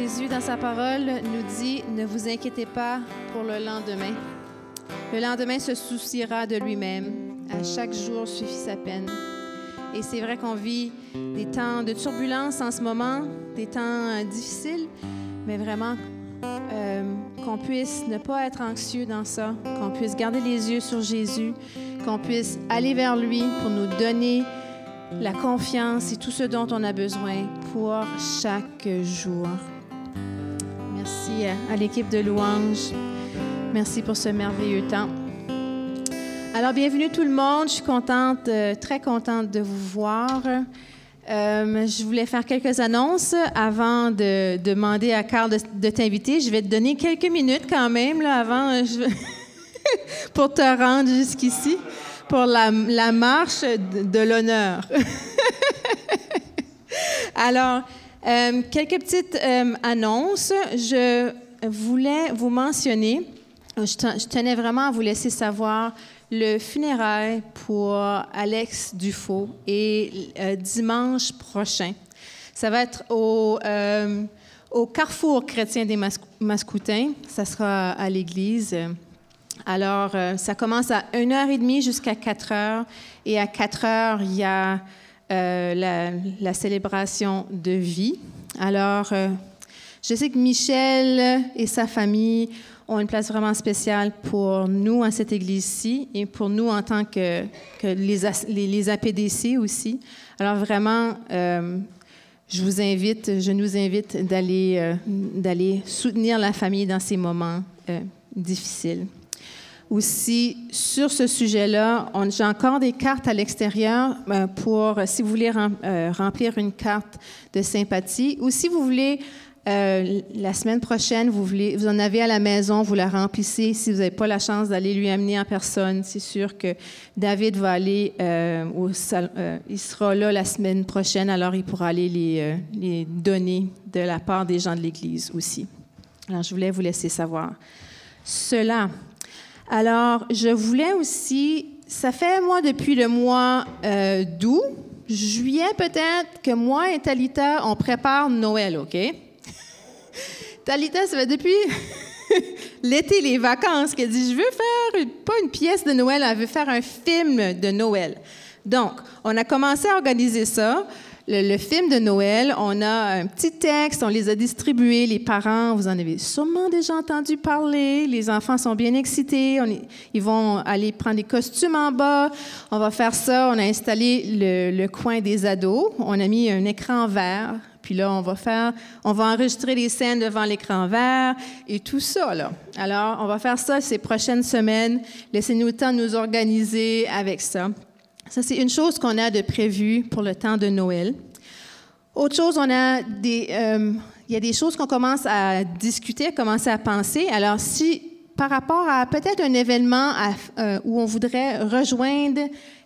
Jésus, dans sa parole, nous dit « Ne vous inquiétez pas pour le lendemain. Le lendemain se souciera de lui-même. À chaque jour suffit sa peine. » Et c'est vrai qu'on vit des temps de turbulence en ce moment, des temps difficiles, mais vraiment qu'on puisse ne pas être anxieux dans ça, qu'on puisse garder les yeux sur Jésus, qu'on puisse aller vers lui pour nous donner la confiance et tout ce dont on a besoin pour chaque jour. Merci à l'équipe de louanges. Merci pour ce merveilleux temps. Alors, bienvenue tout le monde. Je suis contente, très contente de vous voir. Je voulais faire quelques annonces avant de demander à Carl de t'inviter. Je vais te donner quelques minutes quand même là, avant pour te rendre jusqu'ici pour la marche de l'honneur. Alors, quelques petites annonces. Je voulais vous mentionner, je tenais vraiment à vous laisser savoir le funérail pour Alex Dufaux est dimanche prochain. Ça va être au Carrefour chrétien des Mascoutins. Ça sera à l'église. Alors, ça commence à 1h30 jusqu'à 4h. Et à 4h, il y a la célébration de vie. Alors, je sais que Michel et sa famille ont une place vraiment spéciale pour nous à cette église-ci et pour nous en tant que les APDC aussi. Alors vraiment, je nous invite d'aller soutenir la famille dans ces moments difficiles. Aussi, sur ce sujet-là, j'ai encore des cartes à l'extérieur pour, si vous voulez remplir une carte de sympathie ou si vous voulez la semaine prochaine, vous en avez à la maison, vous la remplissez. Si vous n'avez pas la chance d'aller lui amener en personne, c'est sûr que David va aller il sera là la semaine prochaine, alors il pourra aller les donner de la part des gens de l'Église aussi. Alors, je voulais vous laisser savoir cela. Alors, je voulais aussi, ça fait moi depuis le mois d'août, juillet peut-être, que moi et Talita, on prépare Noël, OK? Talita, ça fait depuis l'été, les vacances, qu'elle dit « Je veux faire, pas une pièce de Noël, elle veut faire un film de Noël. » Donc, on a commencé à organiser ça, le film de Noël. On a un petit texte, on les a distribués. Les parents, vous en avez sûrement déjà entendu parler. Les enfants sont bien excités. Ils vont aller prendre des costumes en bas. On va faire ça. On a installé le coin des ados. On a mis un écran vert. Puis là, on va enregistrer les scènes devant l'écran vert et tout ça, là. Alors, on va faire ça ces prochaines semaines. Laissez-nous le temps de nous organiser avec ça. Ça, c'est une chose qu'on a de prévu pour le temps de Noël. Autre chose, il y a des choses qu'on commence à discuter, à commencer à penser. Alors, si par rapport à peut-être un événement où on voudrait rejoindre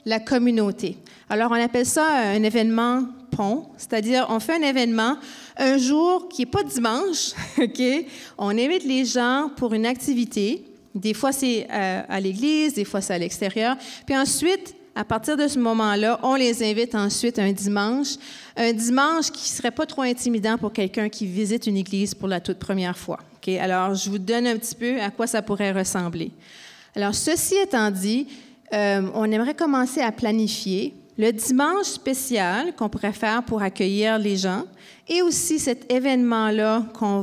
la communauté. Alors, on appelle ça un événement pont, c'est-à-dire on fait un événement un jour qui n'est pas dimanche, OK? On invite les gens pour une activité. Des fois, c'est à l'église, des fois, c'est à l'extérieur. Puis ensuite, à partir de ce moment-là, on les invite ensuite un dimanche qui ne serait pas trop intimidant pour quelqu'un qui visite une église pour la toute première fois. Okay? Alors, je vous donne un petit peu à quoi ça pourrait ressembler. Alors, ceci étant dit, on aimerait commencer à planifier le dimanche spécial qu'on pourrait faire pour accueillir les gens et aussi cet événement-là qu'on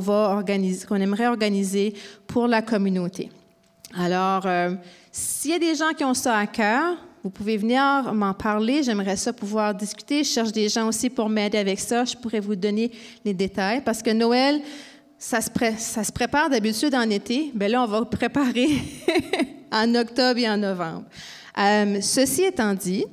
aimerait organiser pour la communauté. Alors, s'il y a des gens qui ont ça à cœur, vous pouvez venir m'en parler. J'aimerais ça pouvoir discuter. Je cherche des gens aussi pour m'aider avec ça. Je pourrais vous donner les détails parce que Noël, ça se prépare d'habitude en été. Bien là, on va préparer en octobre et en novembre. Ceci étant dit,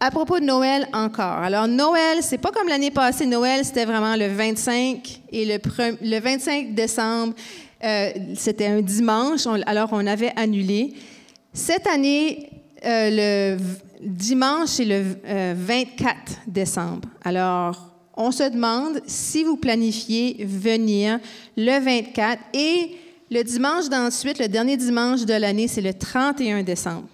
à propos de Noël encore. Alors, Noël, c'est pas comme l'année passée. Noël, c'était vraiment le 25 et le 25 décembre, c'était un dimanche. Alors, on avait annulé. Cette année, le dimanche, c'est le 24 décembre. Alors, on se demande si vous planifiez venir le 24 et le dimanche d'ensuite, le dernier dimanche de l'année, c'est le 31 décembre.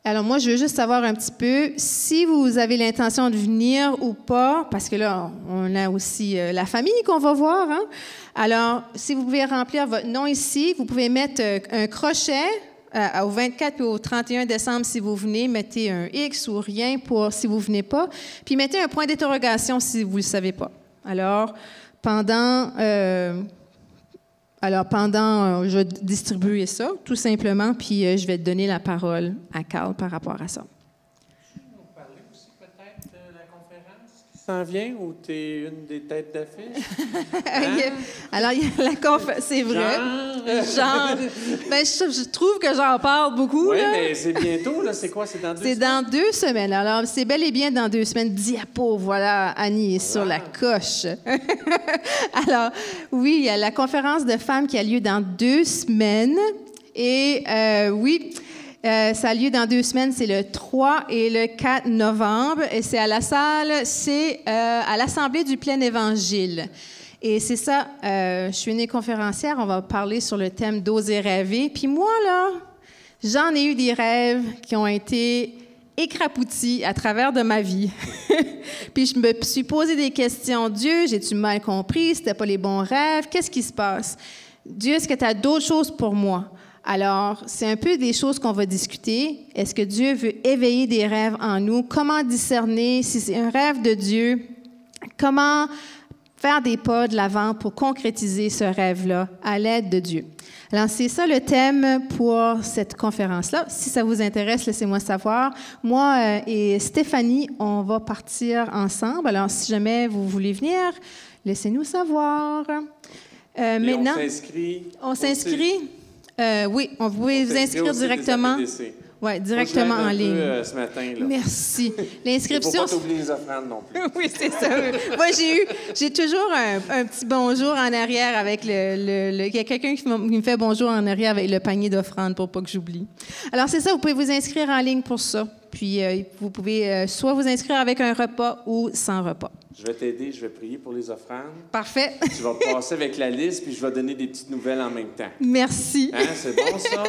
Alors moi, je veux juste savoir un petit peu si vous avez l'intention de venir ou pas, parce que là, on a aussi la famille qu'on va voir. Hein? Alors, si vous pouvez remplir votre nom ici, vous pouvez mettre un crochet au 24 et au 31 décembre si vous venez. Mettez un X ou rien pour si vous ne venez pas. Puis mettez un point d'interrogation si vous ne le savez pas. Alors, pendant je vais distribuer ça, tout simplement, puis je vais te donner la parole à Carl par rapport à ça. On parlait aussi peut-être de la conférence qui s'en vient, ou tu es une des têtes d'affiche? Hein? Alors, il y a la conférence, c'est vrai. Genre. Ben, je trouve que j'en parle beaucoup. Oui, là. mais c'est bientôt, là. C'est quoi? C'est dans 2 semaines? C'est dans 2 semaines. Alors, c'est bel et bien dans 2 semaines. Diapo, voilà, Annie est sur la coche. Alors, oui, il y a la conférence de femmes qui a lieu dans 2 semaines. Et oui, ça a lieu dans 2 semaines. C'est le 3 et le 4 novembre. Et c'est à la salle, c'est à l'Assemblée du Plein Évangile. Et c'est ça, je suis une conférencière, on va parler sur le thème d'oser rêver. Puis moi, là, j'en ai eu des rêves qui ont été écrapoutis à travers de ma vie. Puis je me suis posé des questions. Dieu, j'ai-tu mal compris? C'était pas les bons rêves? Qu'est-ce qui se passe? Dieu, est-ce que tu as d'autres choses pour moi? Alors, c'est un peu des choses qu'on va discuter. Est-ce que Dieu veut éveiller des rêves en nous? Comment discerner si c'est un rêve de Dieu? Comment faire des pas de l'avant pour concrétiser ce rêve-là à l'aide de Dieu. Alors, c'est ça le thème pour cette conférence-là. Si ça vous intéresse, laissez-moi savoir. Moi et Stéphanie, on va partir ensemble. Alors, si jamais vous voulez venir, laissez-nous savoir. Maintenant, on s'inscrit. Oui, vous pouvez vous inscrire directement. Oui, directement en ligne. Ce matin, là. Merci. L'inscription. Il ne faut pas t'oublier les offrandes non plus. Oui, c'est ça. Moi, j'ai toujours un petit bonjour en arrière avec il y a quelqu'un qui me fait bonjour en arrière avec le panier d'offrandes pour pas que j'oublie. Alors, c'est ça, vous pouvez vous inscrire en ligne pour ça. Puis, vous pouvez soit vous inscrire avec un repas ou sans repas. Je vais t'aider, je vais prier pour les offrandes. Parfait. Tu vas passer avec la liste, puis je vais donner des petites nouvelles en même temps. Merci. Hein, c'est bon, ça?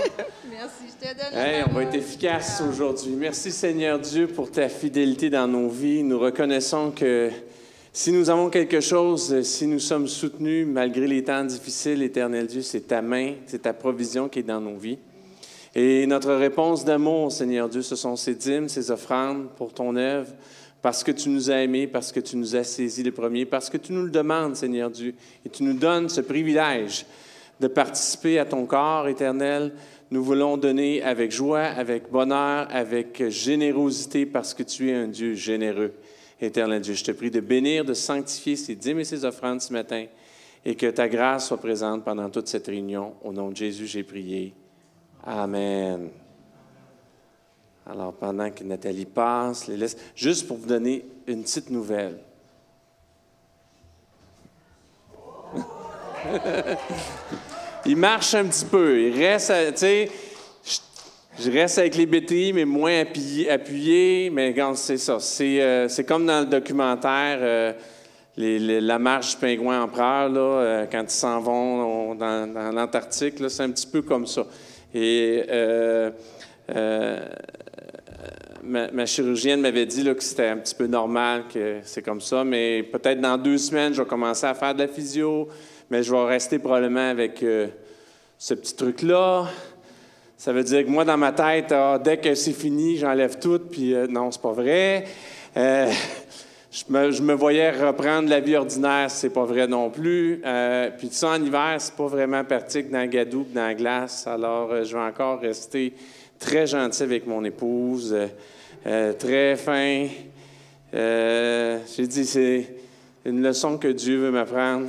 Merci, je te donne Hey, on va être efficace aujourd'hui. Merci, Seigneur Dieu, pour ta fidélité dans nos vies. Nous reconnaissons que si nous avons quelque chose, si nous sommes soutenus, malgré les temps difficiles, Éternel Dieu, c'est ta main, c'est ta provision qui est dans nos vies. Et notre réponse d'amour, Seigneur Dieu, ce sont ces dîmes, ces offrandes pour ton œuvre, parce que tu nous as aimés, parce que tu nous as saisis les premiers, parce que tu nous le demandes, Seigneur Dieu, et tu nous donnes ce privilège de participer à ton corps éternel. Nous voulons donner avec joie, avec bonheur, avec générosité, parce que tu es un Dieu généreux, éternel Dieu. Je te prie de bénir, de sanctifier ces dîmes et ces offrandes ce matin, et que ta grâce soit présente pendant toute cette réunion. Au nom de Jésus, j'ai prié. Amen. Alors, pendant que Nathalie passe, les laisse, juste pour vous donner une petite nouvelle. Il marche un petit peu. Il reste, tu sais, je reste avec les BTI, mais moins appuyé. Mais regarde, c'est ça. C'est comme dans le documentaire La marche du pingouin empereur, là, quand ils s'en vont dans l'Antarctique. Là, c'est un petit peu comme ça. Et ma chirurgienne m'avait dit là, que c'était un petit peu normal, que c'est comme ça, mais peut-être dans 2 semaines, je vais commencer à faire de la physio, mais je vais rester probablement avec ce petit truc-là. Ça veut dire que moi, dans ma tête, dès que c'est fini, j'enlève tout, puis non, c'est pas vrai. Je me voyais reprendre la vie ordinaire, c'est pas vrai non plus. Puis ça, en hiver, c'est pas vraiment pratique dans le gadou, dans la glace. Alors, je vais encore rester très gentil avec mon épouse, très fin. J'ai dit, c'est une leçon que Dieu veut m'apprendre,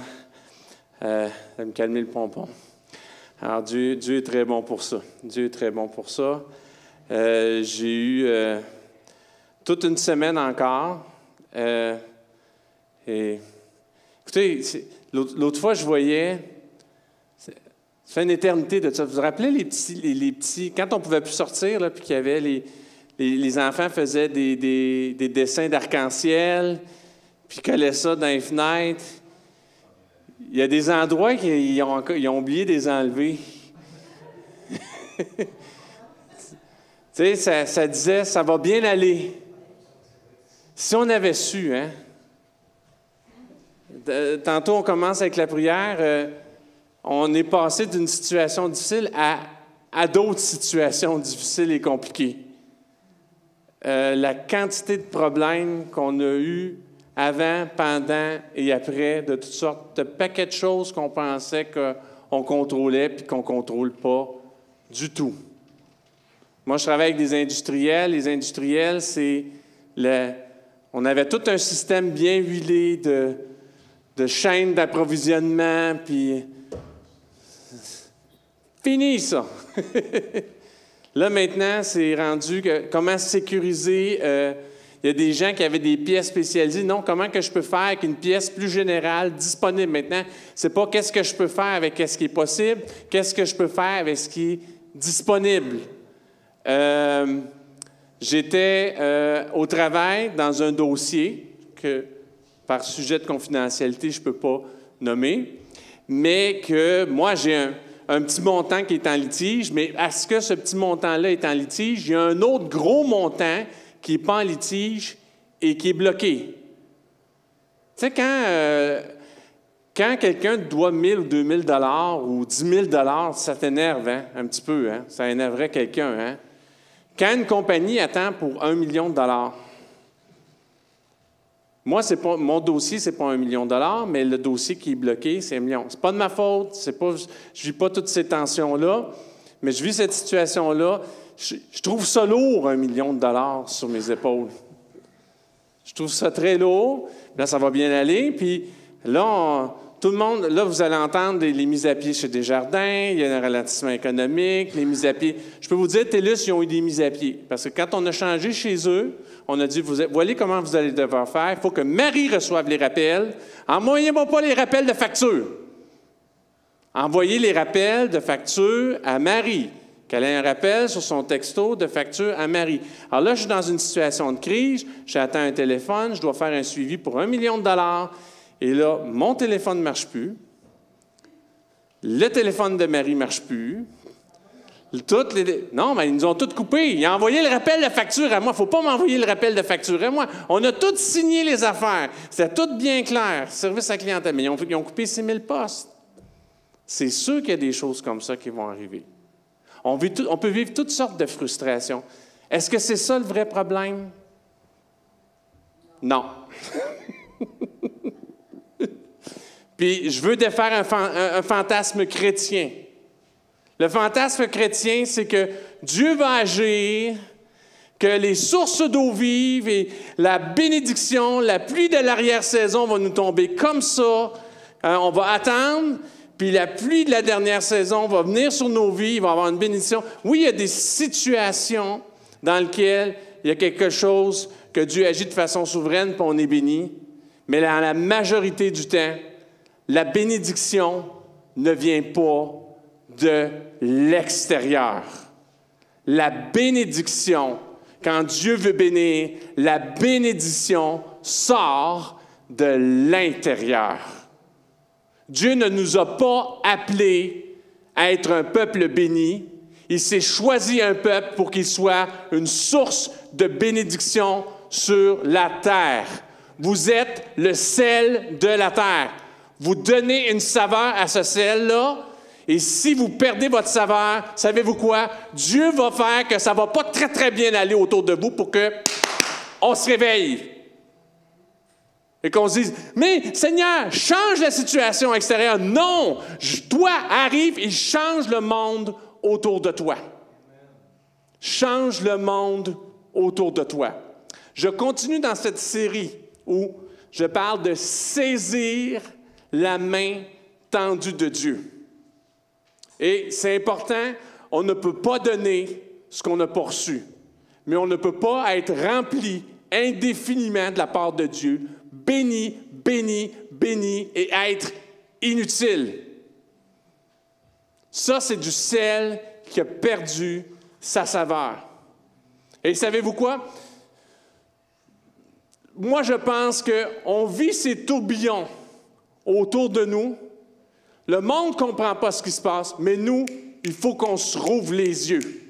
de me calmer le pompon. Alors, Dieu est très bon pour ça. Dieu est très bon pour ça. J'ai eu toute une semaine encore. Et, écoutez, l'autre fois, je voyais, ça fait une éternité de ça. Vous vous rappelez les petits quand on ne pouvait plus sortir, là, puis qu'il y avait les enfants faisaient des dessins d'arc-en-ciel, puis collaient ça dans les fenêtres. Il y a des endroits qu'ils ont oublié de les enlever. Tu sais, ça disait, ça va bien aller. Si on avait su, hein? Tantôt, on commence avec la prière. On est passé d'une situation difficile à d'autres situations difficiles et compliquées. La quantité de problèmes qu'on a eus avant, pendant et après, de toutes sortes de paquets de choses qu'on pensait qu'on contrôlait puis qu'on ne contrôle pas du tout. Moi, je travaille avec des industriels. Les industriels, on avait tout un système bien huilé de chaînes d'approvisionnement, puis fini ça. Là, maintenant, c'est rendu que comment sécuriser. Il y a des gens qui avaient des pièces spécialisées. Non, comment que je peux faire avec une pièce plus générale, disponible maintenant? C'est pas qu'est-ce que je peux faire avec ce qui est possible, qu'est-ce que je peux faire avec ce qui est disponible. J'étais au travail dans un dossier que, par sujet de confidentialité, je ne peux pas nommer, mais que moi, j'ai un petit montant qui est en litige, mais à ce que ce petit montant-là est en litige, il y a un autre gros montant qui n'est pas en litige et qui est bloqué. Tu sais, quand quelqu'un doit 1 000 ou 2 000 $ ou 10 000 $, ça t'énerve, hein, un petit peu, hein? Ça énerverait quelqu'un, hein? Quand une compagnie attend pour 1 million de $, moi, mon dossier, ce n'est pas 1 million de $, mais le dossier qui est bloqué, c'est 1 million. Ce n'est pas de ma faute, je ne vis pas toutes ces tensions-là, mais je vis cette situation-là. Je trouve ça lourd, 1 million de $ sur mes épaules. Je trouve ça très lourd. Là, ça va bien aller. Puis là, tout le monde, là, vous allez entendre les mises à pied chez Desjardins, il y a un ralentissement économique, les mises à pied. Je peux vous dire, TELUS, ils ont eu des mises à pied. Parce que quand on a changé chez eux, on a dit, voyez comment vous allez devoir faire. Il faut que Marie reçoive les rappels. Envoyez-moi pas les rappels de facture. Envoyez les rappels de facture à Marie. Qu'elle ait un rappel sur son texto de facture à Marie. Alors là, je suis dans une situation de crise, j'attends un téléphone, je dois faire un suivi pour 1 million de $. Et là, mon téléphone ne marche plus. Le téléphone de Marie ne marche plus. Non, mais ils nous ont tout coupé. Ils ont envoyé le rappel de facture à moi. Il ne faut pas m'envoyer le rappel de facture à moi. On a tous signé les affaires. C'était tout bien clair. Service à clientèle. Mais ils ont coupé 6 000 postes. C'est sûr qu'il y a des choses comme ça qui vont arriver. On peut vivre toutes sortes de frustrations. Est-ce que c'est ça le vrai problème? Non. Puis, je veux défaire un fantasme chrétien. Le fantasme chrétien, c'est que Dieu va agir, que les sources d'eau vive et la bénédiction, la pluie de l'arrière-saison va nous tomber comme ça. On va attendre, puis la pluie de la dernière saison va venir sur nos vies, il va y avoir une bénédiction. Oui, il y a des situations dans lesquelles il y a quelque chose que Dieu agit de façon souveraine, puis on est béni. Mais dans la majorité du temps, la bénédiction ne vient pas de l'extérieur. La bénédiction, quand Dieu veut bénir, la bénédiction sort de l'intérieur. Dieu ne nous a pas appelés à être un peuple béni. Il s'est choisi un peuple pour qu'il soit une source de bénédiction sur la terre. Vous êtes le sel de la terre. Vous donnez une saveur à ce sel-là, et si vous perdez votre saveur, savez-vous quoi? Dieu va faire que ça ne va pas très, très bien aller autour de vous pour qu'on se réveille. Et qu'on se dise, mais Seigneur, change la situation extérieure. Non! Toi, arrive et change le monde autour de toi. Change le monde autour de toi. Je continue dans cette série où je parle de saisir la main tendue de Dieu. Et c'est important, on ne peut pas donner ce qu'on n'a pas reçu, mais on ne peut pas être rempli indéfiniment de la part de Dieu, béni, béni, béni, et être inutile. Ça, c'est du sel qui a perdu sa saveur. Et savez-vous quoi? Moi, je pense qu'on vit ces tourbillons autour de nous. Le monde ne comprend pas ce qui se passe, mais nous, il faut qu'on se rouvre les yeux.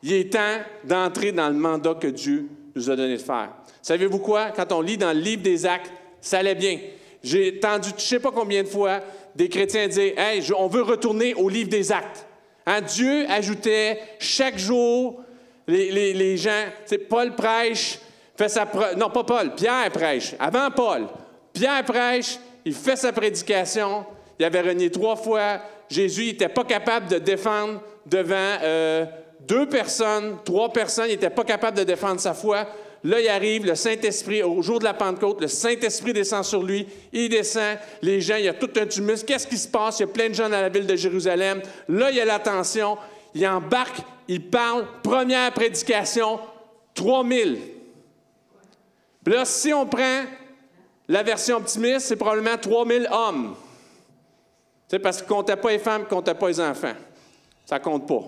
Il est temps d'entrer dans le mandat que Dieu nous a donné de faire. Savez-vous quoi? Quand on lit dans le livre des Actes, ça allait bien. J'ai entendu, je ne sais pas combien de fois, des chrétiens dire « Hey, on veut retourner au livre des Actes. » Hein, Dieu ajoutait chaque jour les gens. Paul prêche, fait sa non, pas Paul, Pierre prêche. Avant Paul, Pierre prêche, il fait sa prédication. Il avait renié 3 fois. Jésus n'était pas capable de défendre devant 2 personnes, 3 personnes. Il n'était pas capable de défendre sa foi. Là, il arrive, le Saint-Esprit, au jour de la Pentecôte, le Saint-Esprit descend sur lui, il descend, les gens, il y a tout un tumulte. Qu'est-ce qui se passe? Il y a plein de gens dans la ville de Jérusalem. Là, il y a l'attention, il embarque, il parle, première prédication, 3000. Puis là, si on prend la version optimiste, c'est probablement 3000 hommes. Tu sais, parce qu'ils ne comptaient pas les femmes, ils ne comptaient pas les enfants. Ça ne compte pas.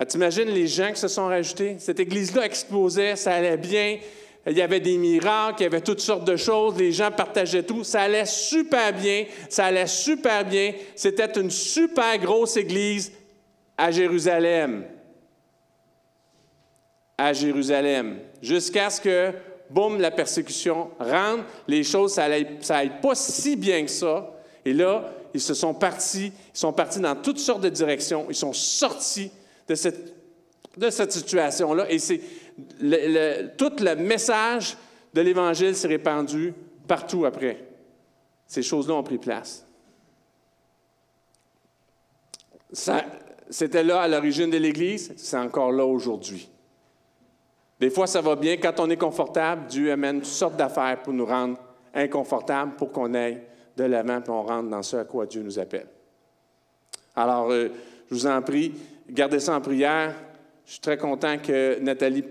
T'imagines les gens qui se sont rajoutés? Cette église-là explosait, ça allait bien. Il y avait des miracles, il y avait toutes sortes de choses. Les gens partageaient tout. Ça allait super bien. Ça allait super bien. C'était une super grosse église à Jérusalem. À Jérusalem. Jusqu'à ce que, boum, la persécution rentre. Les choses, ça n'allait pas si bien que ça. Et là, ils sont partis dans toutes sortes de directions. Ils sont sortis de cette situation-là. Et c'est tout le message de l'Évangile s'est répandu partout après. Ces choses-là ont pris place. C'était là à l'origine de l'Église, c'est encore là aujourd'hui. Des fois, ça va bien. Quand on est confortable, Dieu amène toutes sortes d'affaires pour nous rendre inconfortables, pour qu'on aille de l'avant et on rentre dans ce à quoi Dieu nous appelle. Alors, je vous en prie, gardez ça en prière. Je suis très content que Nathalie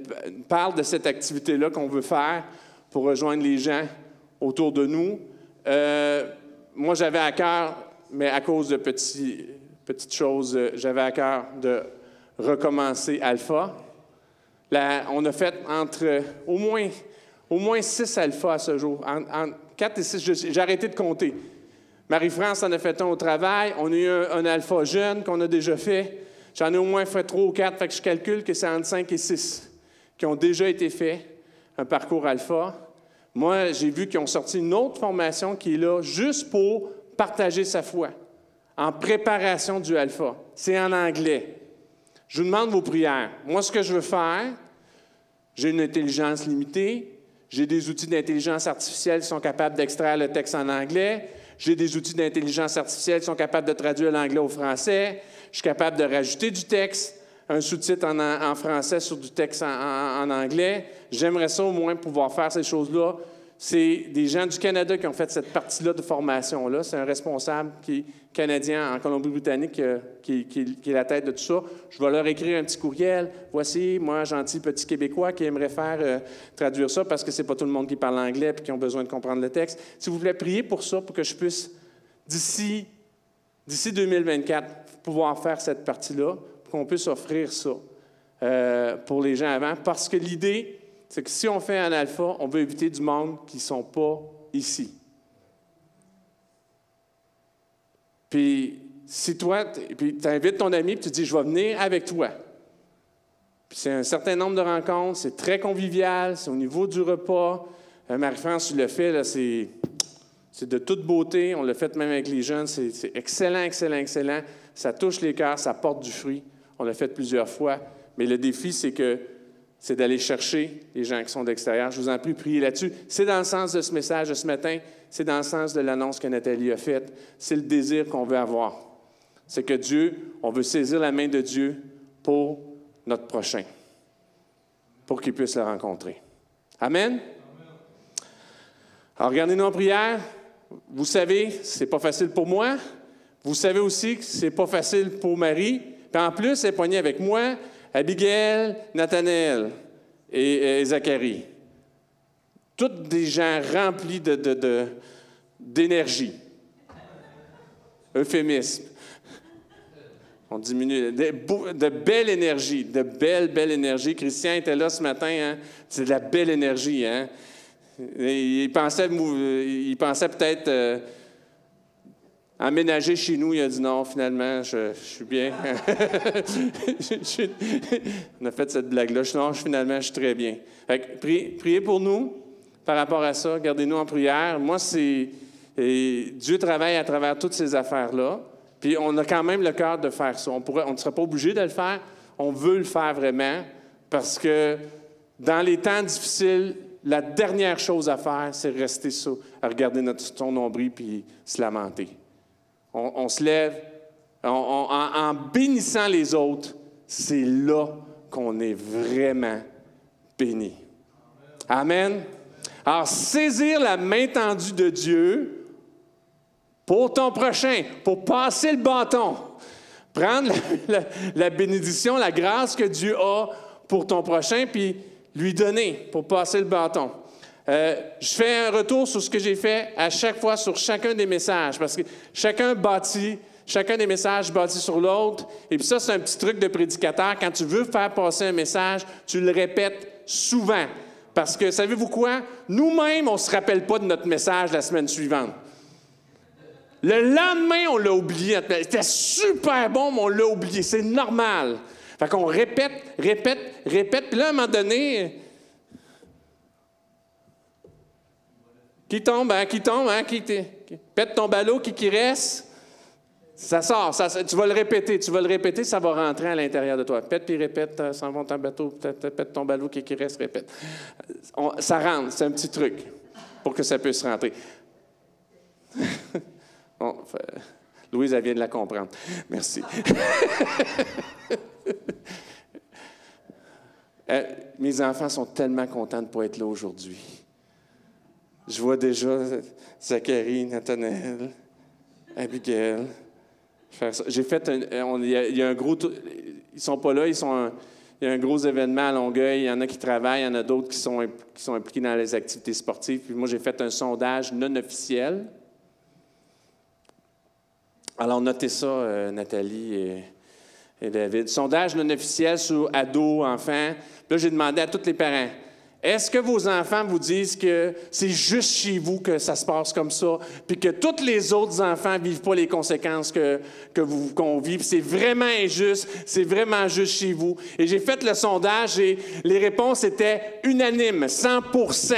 parle de cette activité-là qu'on veut faire pour rejoindre les gens autour de nous. Moi, j'avais à cœur, mais à cause de petites choses, j'avais à cœur de recommencer Alpha. On a fait entre au moins 6 Alpha à ce jour. En 4 et 6, j'ai arrêté de compter. Marie-France en a fait un au travail. On a eu un Alpha jeune qu'on a déjà fait. J'en ai au moins fait 3 ou 4, fait que je calcule que c'est entre 5 et 6 qui ont déjà été faits, un parcours Alpha. Moi, j'ai vu qu'ils ont sorti une autre formation qui est là juste pour partager sa foi, en préparation du Alpha. C'est en anglais. Je vous demande vos prières. Moi, ce que je veux faire, j'ai une intelligence limitée, j'ai des outils d'intelligence artificielle qui sont capables d'extraire le texte en anglais, j'ai des outils d'intelligence artificielle qui sont capables de traduire l'anglais au français, je suis capable de rajouter du texte, un sous-titre en français sur du texte en anglais. J'aimerais ça au moins pouvoir faire ces choses-là. C'est des gens du Canada qui ont fait cette partie-là de formation-là. C'est un responsable qui est canadien en Colombie-Britannique qui est la tête de tout ça. Je vais leur écrire un petit courriel. Voici, moi, gentil petit Québécois qui aimerait faire traduire ça parce que c'est pas tout le monde qui parle anglais et qui ont besoin de comprendre le texte. S'il vous plaît, priez pour ça, pour que je puisse, d'ici 2024, pouvoir faire cette partie-là, pour qu'on puisse offrir ça pour les gens avant. Parce que l'idée, c'est que si on fait un alpha, on veut éviter du monde qui ne sont pas ici. Puis, si toi, tu invites ton ami et tu dis, je vais venir avec toi. Puis, c'est un certain nombre de rencontres, c'est très convivial, c'est au niveau du repas. Marie-France, tu le fais, là, c'est de toute beauté. On l'a fait même avec les jeunes, c'est excellent, excellent, excellent. Ça touche les cœurs, ça porte du fruit. On l'a fait plusieurs fois. Mais le défi, c'est d'aller chercher les gens qui sont d'extérieur. Je vous en prie, priez là-dessus. C'est dans le sens de ce message de ce matin. C'est dans le sens de l'annonce que Nathalie a faite. C'est le désir qu'on veut avoir. C'est que Dieu, on veut saisir la main de Dieu pour notre prochain, pour qu'il puisse le rencontrer. Amen? Alors, regardez-nous en prière. Vous savez, c'est pas facile pour moi. Vous savez aussi que c'est pas facile pour Marie. Puis en plus, elle est poignée avec moi, Abigail, Nathanaël et Zacharie. Toutes des gens remplis d'énergie. Euphémisme. On diminue. De belle énergie, de belle énergie. Christian était là ce matin, hein? C'est de la belle énergie, hein? Il pensait peut-être emménager chez nous. Il a dit non, finalement, je suis bien. On a fait cette blague-là. Non, finalement, je suis très bien. Fait que, priez pour nous par rapport à ça. Gardez-nous en prière. Moi, Dieu travaille à travers toutes ces affaires-là. Puis on a quand même le cœur de faire ça. On ne serait pas obligé de le faire. On veut le faire vraiment parce que dans les temps difficiles, la dernière chose à faire, c'est rester ça, à regarder son nombril puis se lamenter. On se lève en bénissant les autres. C'est là qu'on est vraiment béni. Amen. Alors, saisir la main tendue de Dieu pour ton prochain, pour passer le bâton. Prendre la bénédiction, la grâce que Dieu a pour ton prochain, puis lui donner pour passer le bâton. Je fais un retour sur ce que j'ai fait à chaque fois sur chacun des messages, parce que chacun des messages bâtit sur l'autre. Et puis ça, c'est un petit truc de prédicateur. Quand tu veux faire passer un message, tu le répètes souvent. Parce que, savez-vous quoi? Nous-mêmes, on ne se rappelle pas de notre message la semaine suivante. Le lendemain, on l'a oublié. C'était super bon, mais on l'a oublié. C'est normal. Fait qu'on répète. Puis là, à un moment donné, qui tombe, pète ton ballot, qui reste, ça sort. Tu vas le répéter, ça va rentrer à l'intérieur de toi. Pète puis répète, s'en va ton bateau, pète ton ballot, qui reste, répète. Ça rentre, c'est un petit truc pour que ça puisse rentrer. Bon, Louise, elle vient de la comprendre. Merci. Mes enfants sont tellement contents de ne pas être là aujourd'hui. Je vois déjà Zachary, Nathanaël, Abigail faire ça. J'ai fait il y a un gros... Ils sont pas là, il y a un gros événement à Longueuil. Il y en a qui travaillent, il y en a d'autres qui sont impliqués dans les activités sportives. Puis moi, j'ai fait un sondage non officiel. Alors, notez ça, Nathalie et David. Sondage non officiel sur ados, enfants. Puis là, j'ai demandé à tous les parents, est-ce que vos enfants vous disent que c'est juste chez vous que ça se passe comme ça, puis que tous les autres enfants ne vivent pas les conséquences qu'on vit? C'est vraiment injuste, c'est vraiment juste chez vous. Et j'ai fait le sondage et les réponses étaient unanimes, 100%.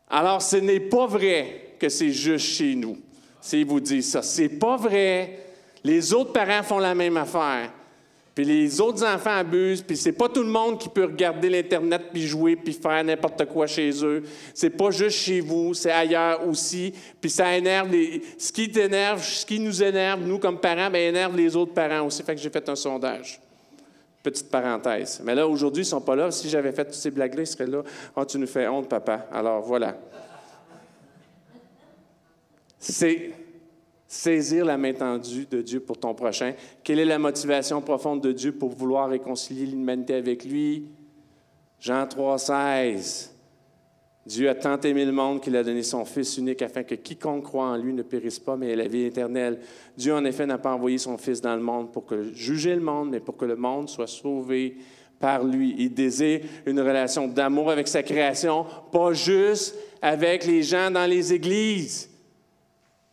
Alors, ce n'est pas vrai que c'est juste chez nous. S'ils vous disent ça, c'est pas vrai. Les autres parents font la même affaire. Puis les autres enfants abusent, puis c'est pas tout le monde qui peut regarder l'Internet, puis jouer, puis faire n'importe quoi chez eux. C'est pas juste chez vous, c'est ailleurs aussi. Puis ça énerve ce qui nous énerve, nous comme parents, bien énerve les autres parents aussi. Fait que j'ai fait un sondage. Petite parenthèse. Mais là, aujourd'hui, ils sont pas là. Si j'avais fait toutes ces blagues-là, ils seraient là. « Oh, tu nous fais honte, papa. » Alors, voilà. C'est saisir la main tendue de Dieu pour ton prochain. Quelle est la motivation profonde de Dieu pour vouloir réconcilier l'humanité avec lui? Jean 3,16. Dieu a tant aimé le monde qu'il a donné son Fils unique afin que quiconque croit en lui ne périsse pas, mais ait la vie éternelle. Dieu, en effet, n'a pas envoyé son Fils dans le monde pour juger le monde, mais pour que le monde soit sauvé par lui. Il désire une relation d'amour avec sa création, pas juste avec les gens dans les églises.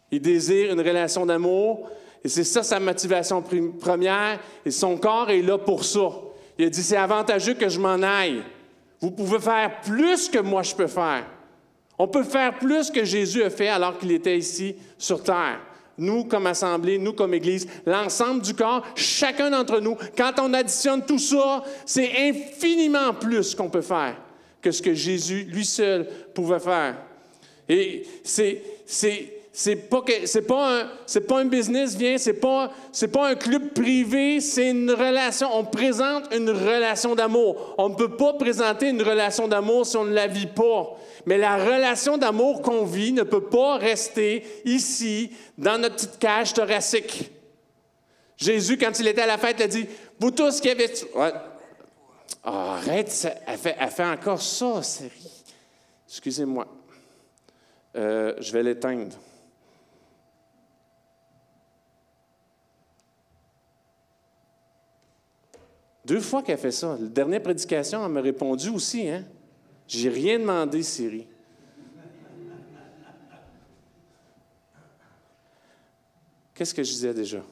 Il désire une relation d'amour, et c'est ça sa motivation première, et son corps est là pour ça. Il a dit, c'est avantageux que je m'en aille. Vous pouvez faire plus que moi je peux faire. On peut faire plus que Jésus a fait alors qu'il était ici sur terre. Nous, comme assemblée, nous, comme Église, l'ensemble du corps, chacun d'entre nous, quand on additionne tout ça, c'est infiniment plus qu'on peut faire que ce que Jésus, lui seul, pouvait faire. Et c'est pas un business, c'est pas un club privé, c'est une relation. On présente une relation d'amour. On ne peut pas présenter une relation d'amour si on ne la vit pas. Mais la relation d'amour qu'on vit ne peut pas rester ici, dans notre petite cage thoracique. Jésus, quand il était à la fête, il a dit, « Vous tous qui avez... » Ouais. Oh, arrête, elle fait encore ça, série. Excusez-moi. Je vais l'éteindre. Deux fois qu'elle fait ça. La dernière prédication, elle m'a répondu aussi. Hein? J'ai rien demandé, Siri. Qu'est-ce que je disais déjà?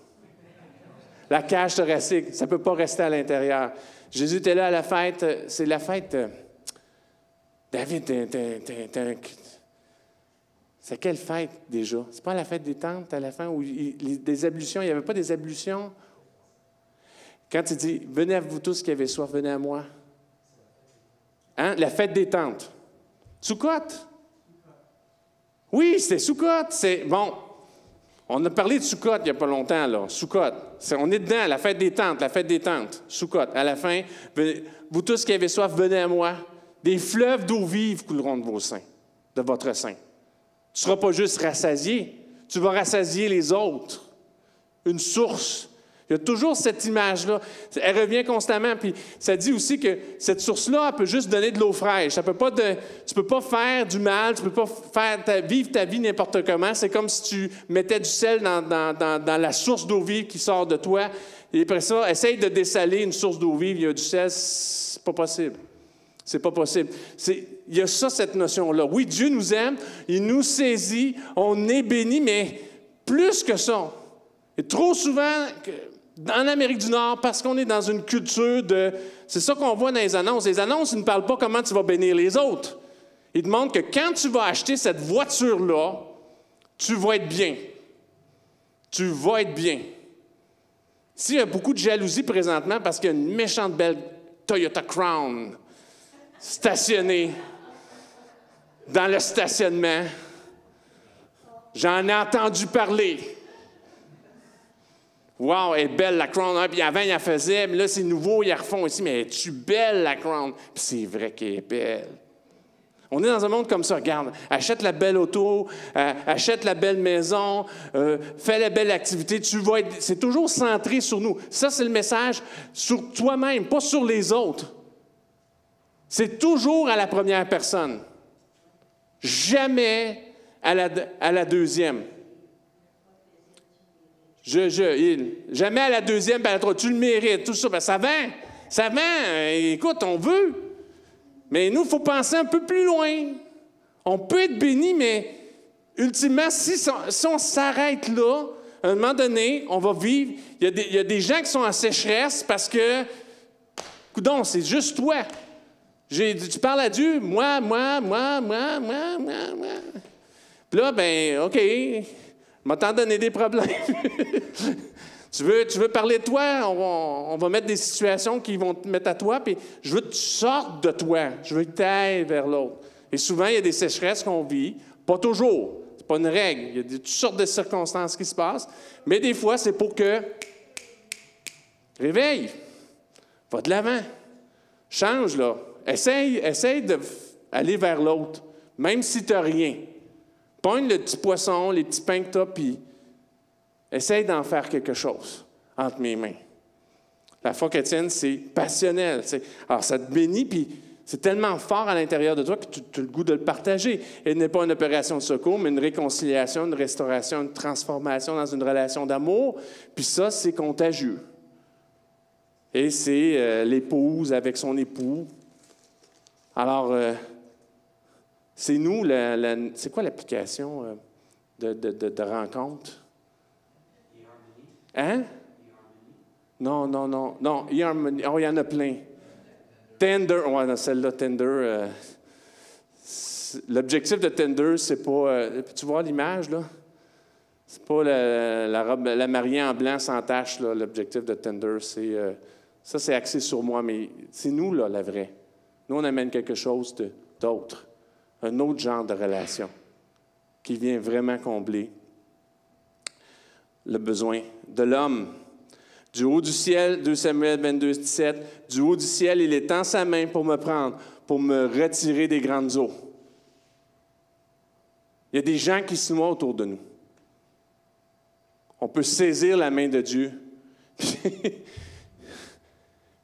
La cage thoracique, ça ne peut pas rester à l'intérieur. Jésus était là à la fête, c'est la fête. David, c'est quelle fête déjà? C'est pas la fête des tentes à la fin où des ablutions, il n'y avait pas des ablutions? Quand il dit, venez à vous tous qui avez soif, venez à moi. Hein? La fête des tentes. Sukkot. Oui, c'était Sukkot. C'est, bon, on a parlé de Sukkot il n'y a pas longtemps, là. Sukkot. On est dedans, la fête des tentes. Sukkot. À la fin, vous tous qui avez soif, venez à moi. Des fleuves d'eau vive couleront de vos seins, de votre sein. Tu ne seras pas juste rassasié, tu vas rassasier les autres. Une source. Il y a toujours cette image-là. Elle revient constamment. Puis ça dit aussi que cette source-là, elle peut juste donner de l'eau fraîche. Tu ne peux pas faire du mal, tu ne peux pas vivre ta vie n'importe comment. C'est comme si tu mettais du sel dans la source d'eau vive qui sort de toi. Et après ça, essaye de dessaler une source d'eau vive, il y a du sel, c'est pas possible. C'est pas possible. Il y a ça, cette notion-là. Oui, Dieu nous aime, il nous saisit, on est béni, mais plus que ça. Et trop souvent, en Amérique du Nord, parce qu'on est dans une culture de... C'est ça qu'on voit dans les annonces. Les annonces, ils ne parlent pas comment tu vas bénir les autres. Ils te montrent que quand tu vas acheter cette voiture-là, tu vas être bien. Tu vas être bien. S'il y a beaucoup de jalousie présentement parce qu'il y a une méchante belle Toyota Crown stationnée dans le stationnement, j'en ai entendu parler. Wow, elle est belle la Crown. Puis avant, il la faisait, mais là, c'est nouveau, ils la refont ici. Mais es-tu belle la Crown? Puis c'est vrai qu'elle est belle. On est dans un monde comme ça. Regarde, achète la belle auto, achète la belle maison, fais la belle activité. C'est toujours centré sur nous. Ça, c'est le message sur toi-même, pas sur les autres. C'est toujours à la première personne. Jamais à la deuxième. Jamais à la deuxième, à la troisième. Tu le mérites, tout ça. Ben, ça vend. Écoute, on veut. Mais nous, il faut penser un peu plus loin. On peut être béni, mais ultimement, si on s'arrête là, à un moment donné, on va vivre. Il y a des gens qui sont en sécheresse parce que, coudonc, c'est juste toi. Tu parles à Dieu, moi. Puis là, ben, OK, je vais t'en donner des problèmes. Tu veux parler de toi, on va mettre des situations qui vont te mettre à toi, puis je veux que tu sortes de toi. Je veux que tu ailles vers l'autre. Et souvent, il y a des sécheresses qu'on vit. Pas toujours. C'est pas une règle. Il y a toutes sortes de circonstances qui se passent. Mais des fois, c'est pour que... Réveille. Va de l'avant. Change, là. Essaye d'aller vers l'autre, même si tu n'as rien. Pogne le petit poisson, les petits pains que tu as, puis essaye d'en faire quelque chose entre mes mains. La foi chrétienne, c'est passionnel. Alors, ça te bénit, puis c'est tellement fort à l'intérieur de toi que tu as le goût de le partager. Elle n'est pas une opération de secours, mais une réconciliation, une restauration, une transformation dans une relation d'amour. Puis ça, c'est contagieux. Et c'est l'épouse avec son époux. Alors, c'est nous, c'est quoi l'application de rencontre? Hein? Non. Non, e-harmony. Oh, il y en a plein. Tender. Ouais, celle-là, Tender. L'objectif de Tender, c'est pas... tu vois l'image, là? C'est pas la mariée en blanc sans tache, là. L'objectif de Tender, c'est... ça, c'est axé sur moi, mais c'est nous, là, la vraie. Nous, on amène quelque chose d'autre. Un autre genre de relation qui vient vraiment combler le besoin de l'homme. Du haut du ciel, 2 Samuel 22, 17, du haut du ciel, il étend sa main pour me prendre, pour me retirer des grandes eaux. Il y a des gens qui se noient autour de nous. On peut saisir la main de Dieu,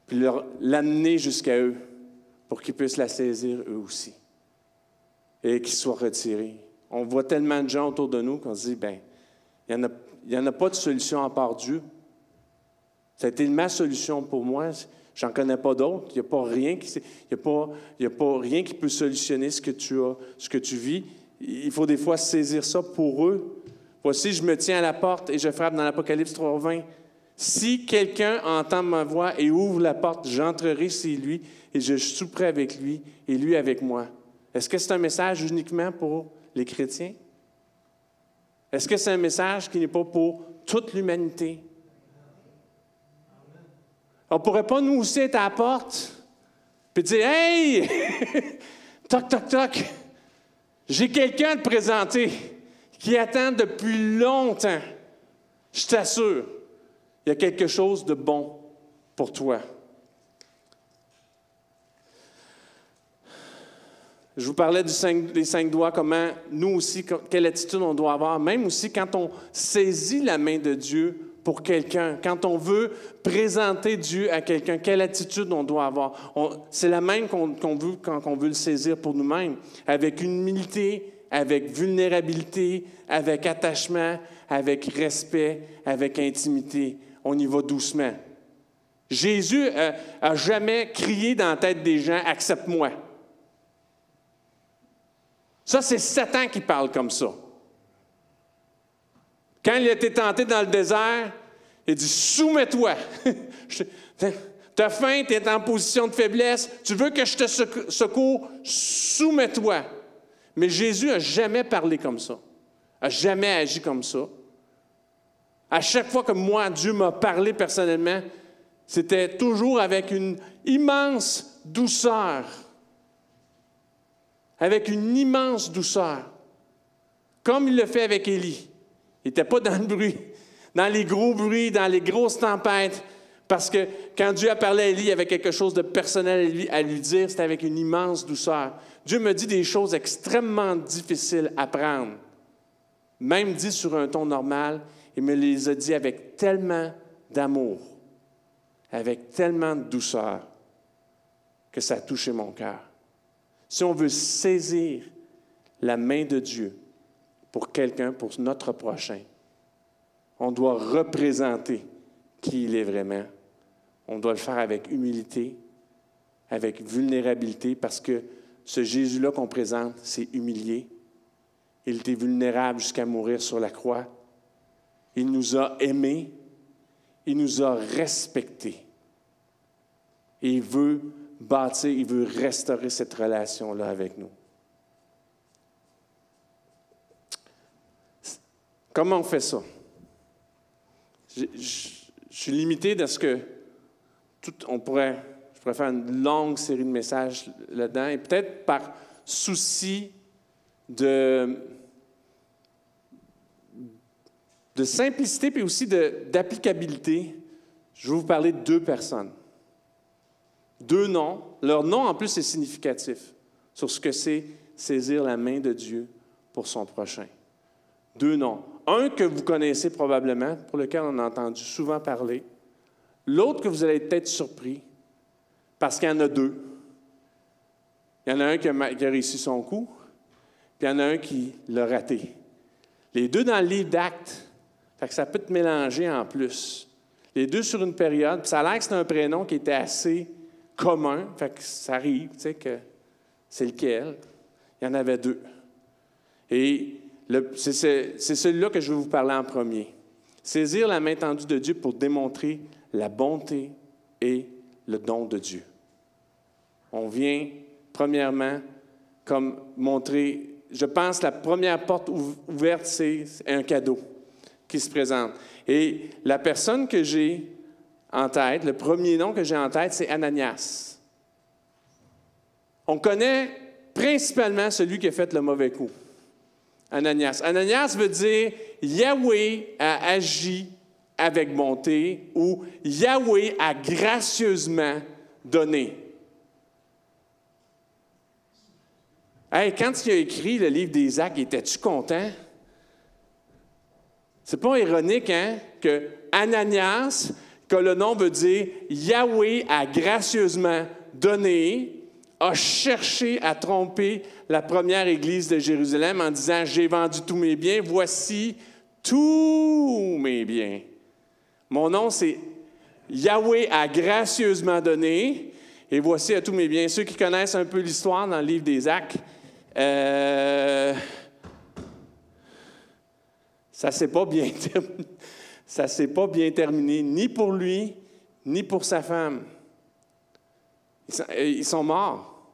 puis l'amener jusqu'à eux, pour qu'ils puissent la saisir eux aussi, et qu'ils soient retirés. On voit tellement de gens autour de nous qu'on se dit, bien, il n'y en a pas de solution à part Dieu. Ça a été ma solution pour moi. J'en connais pas d'autres. Il n'y a pas rien qui peut solutionner ce que tu as, ce que tu vis. Il faut des fois saisir ça pour eux, Voici, je me tiens à la porte et je frappe dans l'Apocalypse 3:20. Si quelqu'un entend ma voix et ouvre la porte, j'entrerai chez lui et je souperai avec lui et lui avec moi. Est-ce que c'est un message uniquement pour les chrétiens? Est-ce que c'est un message qui n'est pas pour toute l'humanité? On ne pourrait pas nous aussi être à la porte et dire « Hey! Toc, toc, toc! J'ai quelqu'un à te présenter qui attend depuis longtemps. Je t'assure, il y a quelque chose de bon pour toi. » Je vous parlais des 5 doigts, comment nous aussi, quelle attitude on doit avoir, même aussi quand on saisit la main de Dieu pour quelqu'un, quand on veut présenter Dieu à quelqu'un, quelle attitude on doit avoir. C'est la même qu'on veut quand on veut le saisir pour nous-mêmes, avec humilité, avec vulnérabilité, avec attachement, avec respect, avec intimité. On y va doucement. Jésus a jamais crié dans la tête des gens « Accepte-moi ». Ça, c'est Satan qui parle comme ça. Quand il a été tenté dans le désert, il dit « Soumets-toi. Tu as faim, tu es en position de faiblesse, tu veux que je te secours, soumets-toi. » Mais Jésus n'a jamais parlé comme ça, n'a jamais agi comme ça. À chaque fois que moi, Dieu m'a parlé personnellement, c'était toujours avec une immense douceur. Avec une immense douceur. Comme il le fait avec Élie. Il n'était pas dans le bruit, dans les gros bruits, dans les grosses tempêtes. Parce que quand Dieu a parlé à Élie, il y avait quelque chose de personnel à lui dire. C'était avec une immense douceur. Dieu me dit des choses extrêmement difficiles à prendre. Même dit sur un ton normal, il me les a dit avec tellement d'amour, avec tellement de douceur, que ça a touché mon cœur. Si on veut saisir la main de Dieu pour quelqu'un, pour notre prochain, on doit représenter qui il est vraiment. On doit le faire avec humilité, avec vulnérabilité, parce que ce Jésus-là qu'on présente, c'est humilié. Il était vulnérable jusqu'à mourir sur la croix. Il nous a aimés. Il nous a respectés. Et il veut bâtir, il veut restaurer cette relation-là avec nous. Comment on fait ça? Je suis limité dans ce que je pourrais faire une longue série de messages là-dedans, et peut-être par souci de simplicité, puis aussi d'applicabilité, je vais vous parler de 2 personnes. 2 noms. Leur nom, en plus, est significatif sur ce que c'est saisir la main de Dieu pour son prochain. 2 noms. Un que vous connaissez probablement, pour lequel on a entendu souvent parler. L'autre que vous allez être peut-être surpris, parce qu'il y en a 2. Il y en a un qui a réussi son coup, puis il y en a un qui l'a raté. Les 2 dans le livre d'Actes, fait que ça peut te mélanger en plus. Les 2 sur une période, puis ça a l'air que c'est un prénom qui était assez commun, fait que ça arrive, tu sais, que c'est lequel. Il y en avait 2. Et c'est celui-là que je vais vous parler en premier. Saisir la main tendue de Dieu pour démontrer la bonté et le don de Dieu. On vient, premièrement, comme montrer, je pense, la première porte ouverte, c'est un cadeau qui se présente. Et la personne que j'ai en tête, le premier nom que j'ai en tête, c'est Ananias. On connaît principalement celui qui a fait le mauvais coup. Ananias. Ananias veut dire Yahweh a agi avec bonté ou Yahweh a gracieusement donné. Hey, quand il a écrit le livre des Actes, étais-tu content? C'est pas ironique, hein, que Ananias, que le nom veut dire Yahweh a gracieusement donné, a cherché à tromper la première église de Jérusalem en disant « J'ai vendu tous mes biens, voici tous mes biens. » Mon nom, c'est Yahweh a gracieusement donné, et voici à tous mes biens. Ceux qui connaissent un peu l'histoire dans le livre des Actes, Ça ne s'est pas bien ça s'est pas bien terminé, ni pour lui, ni pour sa femme. Ils sont morts.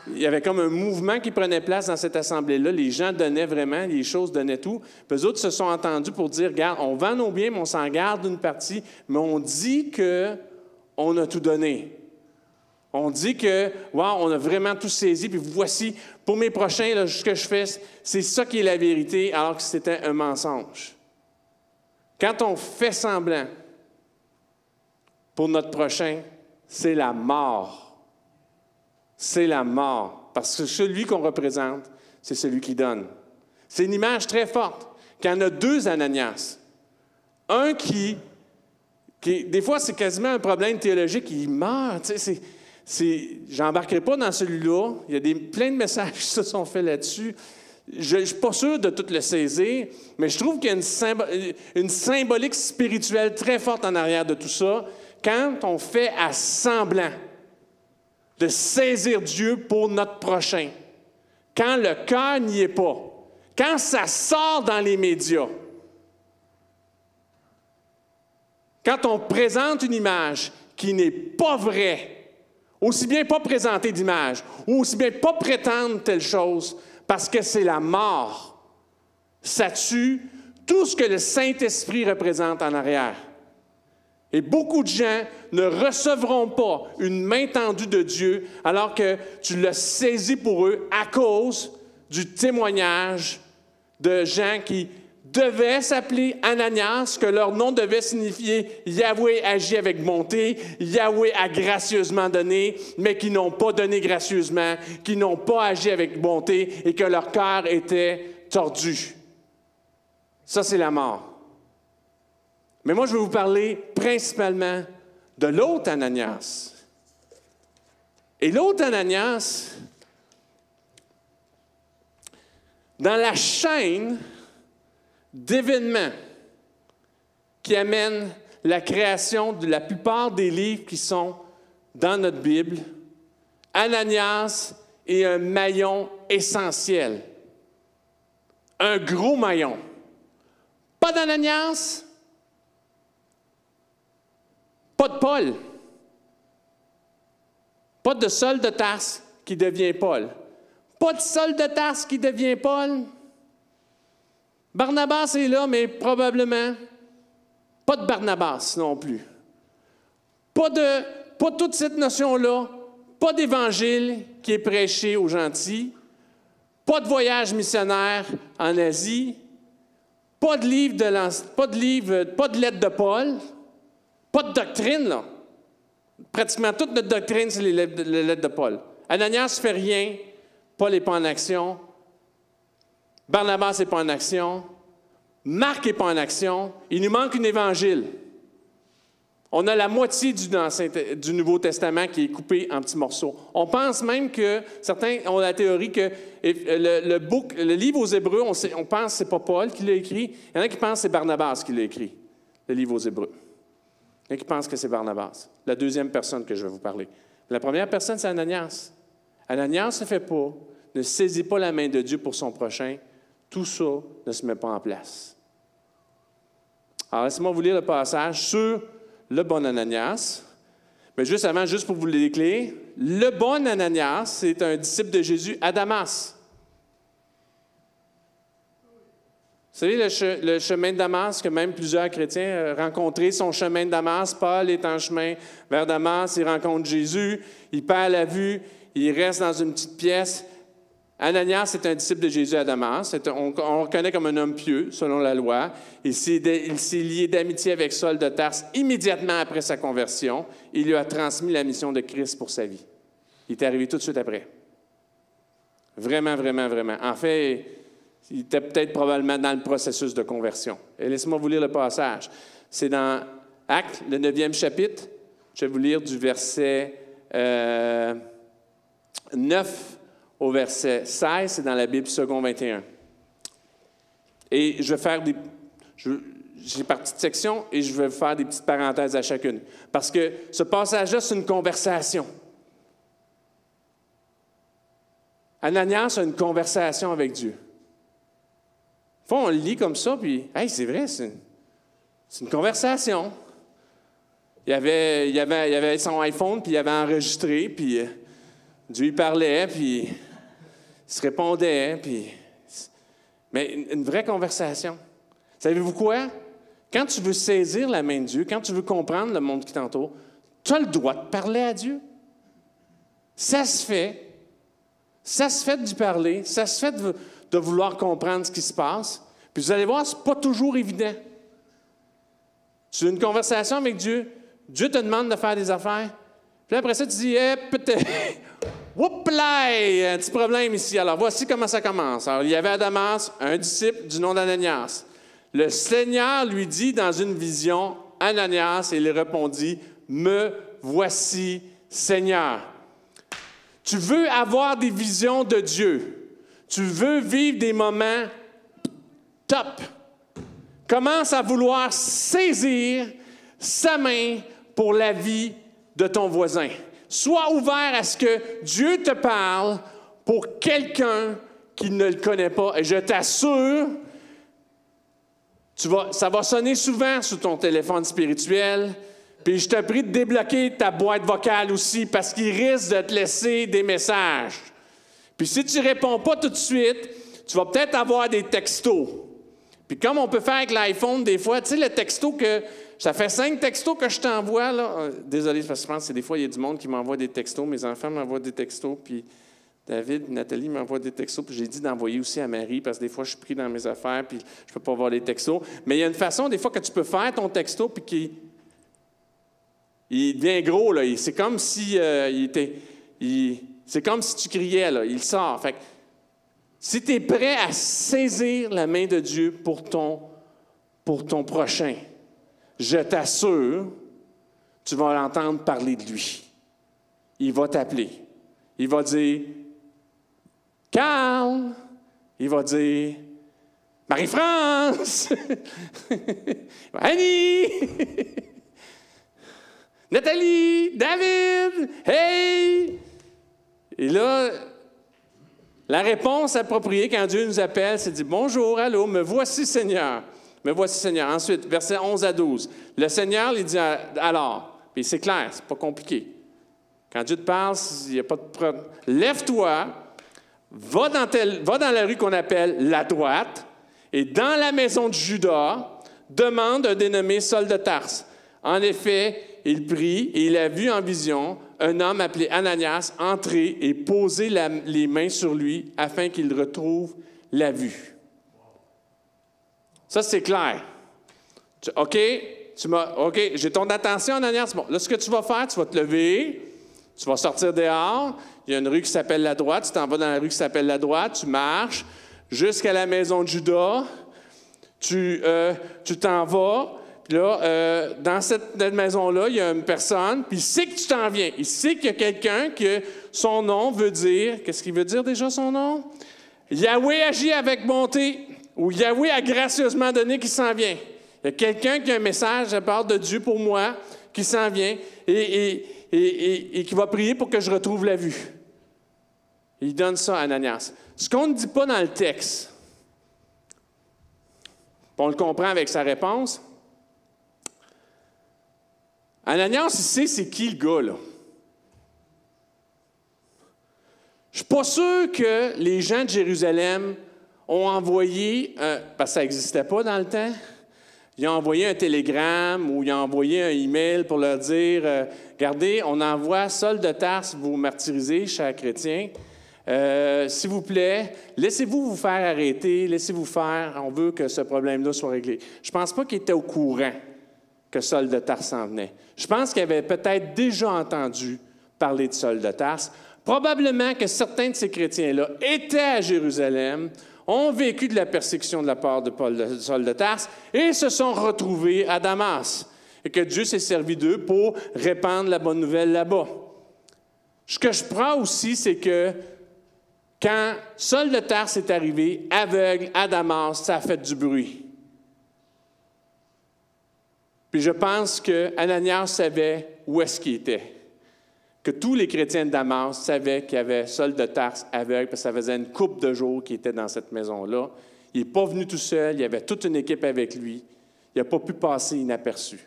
Il y avait comme un mouvement qui prenait place dans cette assemblée-là. Les gens donnaient vraiment, les choses donnaient tout. Puis eux autres se sont entendus pour dire, regarde, on vend nos biens, mais on s'en garde une partie, mais on dit qu'on a tout donné. On dit que, wow, on a vraiment tout saisi, puis voici, pour mes prochains, là, ce que je fais, c'est ça qui est la vérité, alors que c'était un mensonge. Quand on fait semblant pour notre prochain, c'est la mort. C'est la mort. Parce que celui qu'on représente, c'est celui qui donne. C'est une image très forte. Qu'il y en a deux Ananias. Un qui des fois, c'est quasiment un problème théologique, il meurt. Je n'embarquerai pas dans celui-là. Il y a plein de messages qui se sont faits là-dessus. Je ne suis pas sûr de tout le saisir, mais je trouve qu'il y a une symbolique spirituelle très forte en arrière de tout ça. Quand on fait à semblant de saisir Dieu pour notre prochain, quand le cœur n'y est pas, quand ça sort dans les médias, quand on présente une image qui n'est pas vraie, aussi bien pas présenter d'image, ou aussi bien pas prétendre telle chose, parce que c'est la mort, ça tue tout ce que le Saint-Esprit représente en arrière. Et beaucoup de gens ne recevront pas une main tendue de Dieu alors que tu l'as saisi pour eux à cause du témoignage de gens qui devaient s'appeler Ananias, que leur nom devait signifier Yahweh agit avec bonté, Yahweh a gracieusement donné, mais qui n'ont pas donné gracieusement, qui n'ont pas agi avec bonté et que leur cœur était tordu. Ça, c'est la mort. Mais moi, je vais vous parler principalement de l'autre Ananias. Et l'autre Ananias, dans la chaîne d'événements qui amènent la création de la plupart des livres qui sont dans notre Bible, Ananias est un maillon essentiel. Un gros maillon. Pas d'Ananias, pas de Paul. Pas de Saul de Tarse qui devient Paul. Pas de Saul de Tarse qui devient Paul. Barnabas est là, mais probablement pas de Barnabas non plus. Pas toute cette notion-là. Pas d'évangile qui est prêché aux gentils. Pas de voyage missionnaire en Asie. Pas de lettre de Paul. Pas de doctrine, là. Pratiquement toute notre doctrine, c'est les lettres de Paul. Ananias ne fait rien. Paul n'est pas en action. Barnabas n'est pas en action. Marc n'est pas en action. Il nous manque un évangile. On a la moitié du Nouveau Testament qui est coupé en petits morceaux. On pense même que certains ont la théorie que le livre aux Hébreux, on pense que ce n'est pas Paul qui l'a écrit. Il y en a qui pensent que c'est Barnabas qui l'a écrit, le livre aux Hébreux. Il y en a qui pensent que c'est Barnabas, la deuxième personne que je vais vous parler. La première personne, c'est Ananias. Ananias ne fait pas, ne saisit pas la main de Dieu pour son prochain. Tout ça ne se met pas en place. Alors, laissez-moi vous lire le passage sur le bon Ananias. Mais juste avant, juste pour vous l'éclairer, le bon Ananias, c'est un disciple de Jésus à Damas. Vous savez, le chemin de Damas, que même plusieurs chrétiens ont rencontré son chemin de Damas. Paul est en chemin vers Damas, il rencontre Jésus, il perd la vue, il reste dans une petite pièce. Ananias est un disciple de Jésus à Damas. On le reconnaît comme un homme pieux, selon la loi. Il s'est lié d'amitié avec Saul de Tarse immédiatement après sa conversion. Il lui a transmis la mission de Christ pour sa vie. Il est arrivé tout de suite après. Vraiment, vraiment, vraiment. En fait, il était peut-être probablement dans le processus de conversion. Et laissez-moi vous lire le passage. C'est dans Actes, le 9e chapitre. Je vais vous lire du verset 9 au verset 16. C'est dans la Bible Second 21. Et je vais faire j'ai par petites sections et je vais faire des petites parenthèses à chacune. Parce que ce passage-là, c'est une conversation. Ananias a une conversation avec Dieu. fois, on le lit comme ça, puis, hey, c'est vrai, c'est une conversation. Il avait son iPhone, puis il avait enregistré, puis Dieu lui parlait, puis il se répondait, puis... Mais une vraie conversation. Savez-vous quoi? Quand tu veux saisir la main de Dieu, quand tu veux comprendre le monde qui t'entoure, tu as le droit de parler à Dieu. Ça se fait. Ça se fait d'y parler. Ça se fait de vouloir comprendre ce qui se passe. Puis vous allez voir, ce n'est pas toujours évident. Tu as une conversation avec Dieu, Dieu te demande de faire des affaires. Puis après ça, tu dis, peut-être, oups là, un petit problème ici. Alors, voici comment ça commence. Alors, il y avait à Damas un disciple du nom d'Ananias. Le Seigneur lui dit dans une vision, Ananias, et il répondit, me voici, Seigneur. Tu veux avoir des visions de Dieu. Tu veux vivre des moments top. Commence à vouloir saisir sa main pour la vie de ton voisin. Sois ouvert à ce que Dieu te parle pour quelqu'un qui ne le connaît pas. Et je t'assure, ça va sonner souvent sur ton téléphone spirituel. Puis je te prie de débloquer ta boîte vocale aussi parce qu'il risque de te laisser des messages. Puis si tu ne réponds pas tout de suite, tu vas peut-être avoir des textos. Puis comme on peut faire avec l'iPhone des fois, tu sais, le texto que... Ça fait 5 textos que je t'envoie, là. Désolé, parce que je pense que c'est des fois, il y a du monde qui m'envoie des textos. Mes enfants m'envoient des textos, puis David, Nathalie m'envoient des textos, puis j'ai dit d'envoyer aussi à Marie, parce que des fois, je suis pris dans mes affaires, puis je ne peux pas voir les textos. Mais il y a une façon, des fois, que tu peux faire ton texto, puis il devient gros, là. C'est comme si c'est comme si tu criais, là. Il sort. Fait que, si tu es prêt à saisir la main de Dieu pour ton prochain, je t'assure, tu vas l'entendre parler de lui. Il va t'appeler. Il va dire « Carl ». Il va dire « Marie-France ». « Annie ». « Nathalie ». « David ». « Hey ». Et là, la réponse appropriée quand Dieu nous appelle, c'est de dire « Bonjour, allô, me voici Seigneur ». Me voici Seigneur. Ensuite, versets 11 à 12. Le Seigneur lui dit alors, puis c'est clair, c'est pas compliqué. Quand Dieu te parle, il n'y a pas de problème. Lève-toi, va dans la rue qu'on appelle la droite, et dans la maison de Judas, demande un dénommé Saul de Tarse. En effet, il prit et il a vu en vision un homme appelé Ananias entrer et poser les mains sur lui afin qu'il retrouve la vue. Ça, c'est clair. OK, j'ai ton attention, Ananias. Bon, là, ce que tu vas faire, tu vas te lever, tu vas sortir dehors. Il y a une rue qui s'appelle la droite. Tu t'en vas dans la rue qui s'appelle la droite. Tu marches jusqu'à la maison de Judas. Tu t'en vas. Puis là, dans cette maison-là, il y a une personne, puis il sait que tu t'en viens. Il sait qu'il y a quelqu'un que son nom veut dire... Qu'est-ce qu'il veut dire déjà, son nom? Yahweh agit avec bonté. Ou Yahweh a gracieusement donné qui s'en vient. Il y a quelqu'un qui a un message de part de Dieu pour moi, qui s'en vient et qui va prier pour que je retrouve la vue. Il donne ça à Ananias. Ce qu'on ne dit pas dans le texte, on le comprend avec sa réponse, Ananias, il sait c'est qui le gars, là. Je ne suis pas sûr que les gens de Jérusalem ont envoyé, parce que ça n'existait pas dans le temps, ils ont envoyé un télégramme ou ils ont envoyé un email pour leur dire regardez, on envoie Saul de Tarse vous martyriser, chers chrétiens. S'il vous plaît, laissez-vous vous faire arrêter, laissez-vous faire, on veut que ce problème-là soit réglé. Je ne pense pas qu'ils étaient au courant que Saul de Tarse s'en venait. Je pense qu'ils avaient peut-être déjà entendu parler de Saul de Tarse. Probablement que certains de ces chrétiens-là étaient à Jérusalem, ont vécu de la persécution de la part de Saul de Tarse et se sont retrouvés à Damas. Et que Dieu s'est servi d'eux pour répandre la bonne nouvelle là-bas. Ce que je prends aussi, c'est que quand Saul de Tarse est arrivé aveugle à Damas, ça a fait du bruit. Puis je pense que Ananias savait où est-ce qu'il était. Que tous les chrétiens de Damas savaient qu'il y avait Saul de Tarse aveugle, parce que ça faisait une couple de jours qu'il était dans cette maison-là. Il n'est pas venu tout seul, il y avait toute une équipe avec lui. Il n'a pas pu passer inaperçu.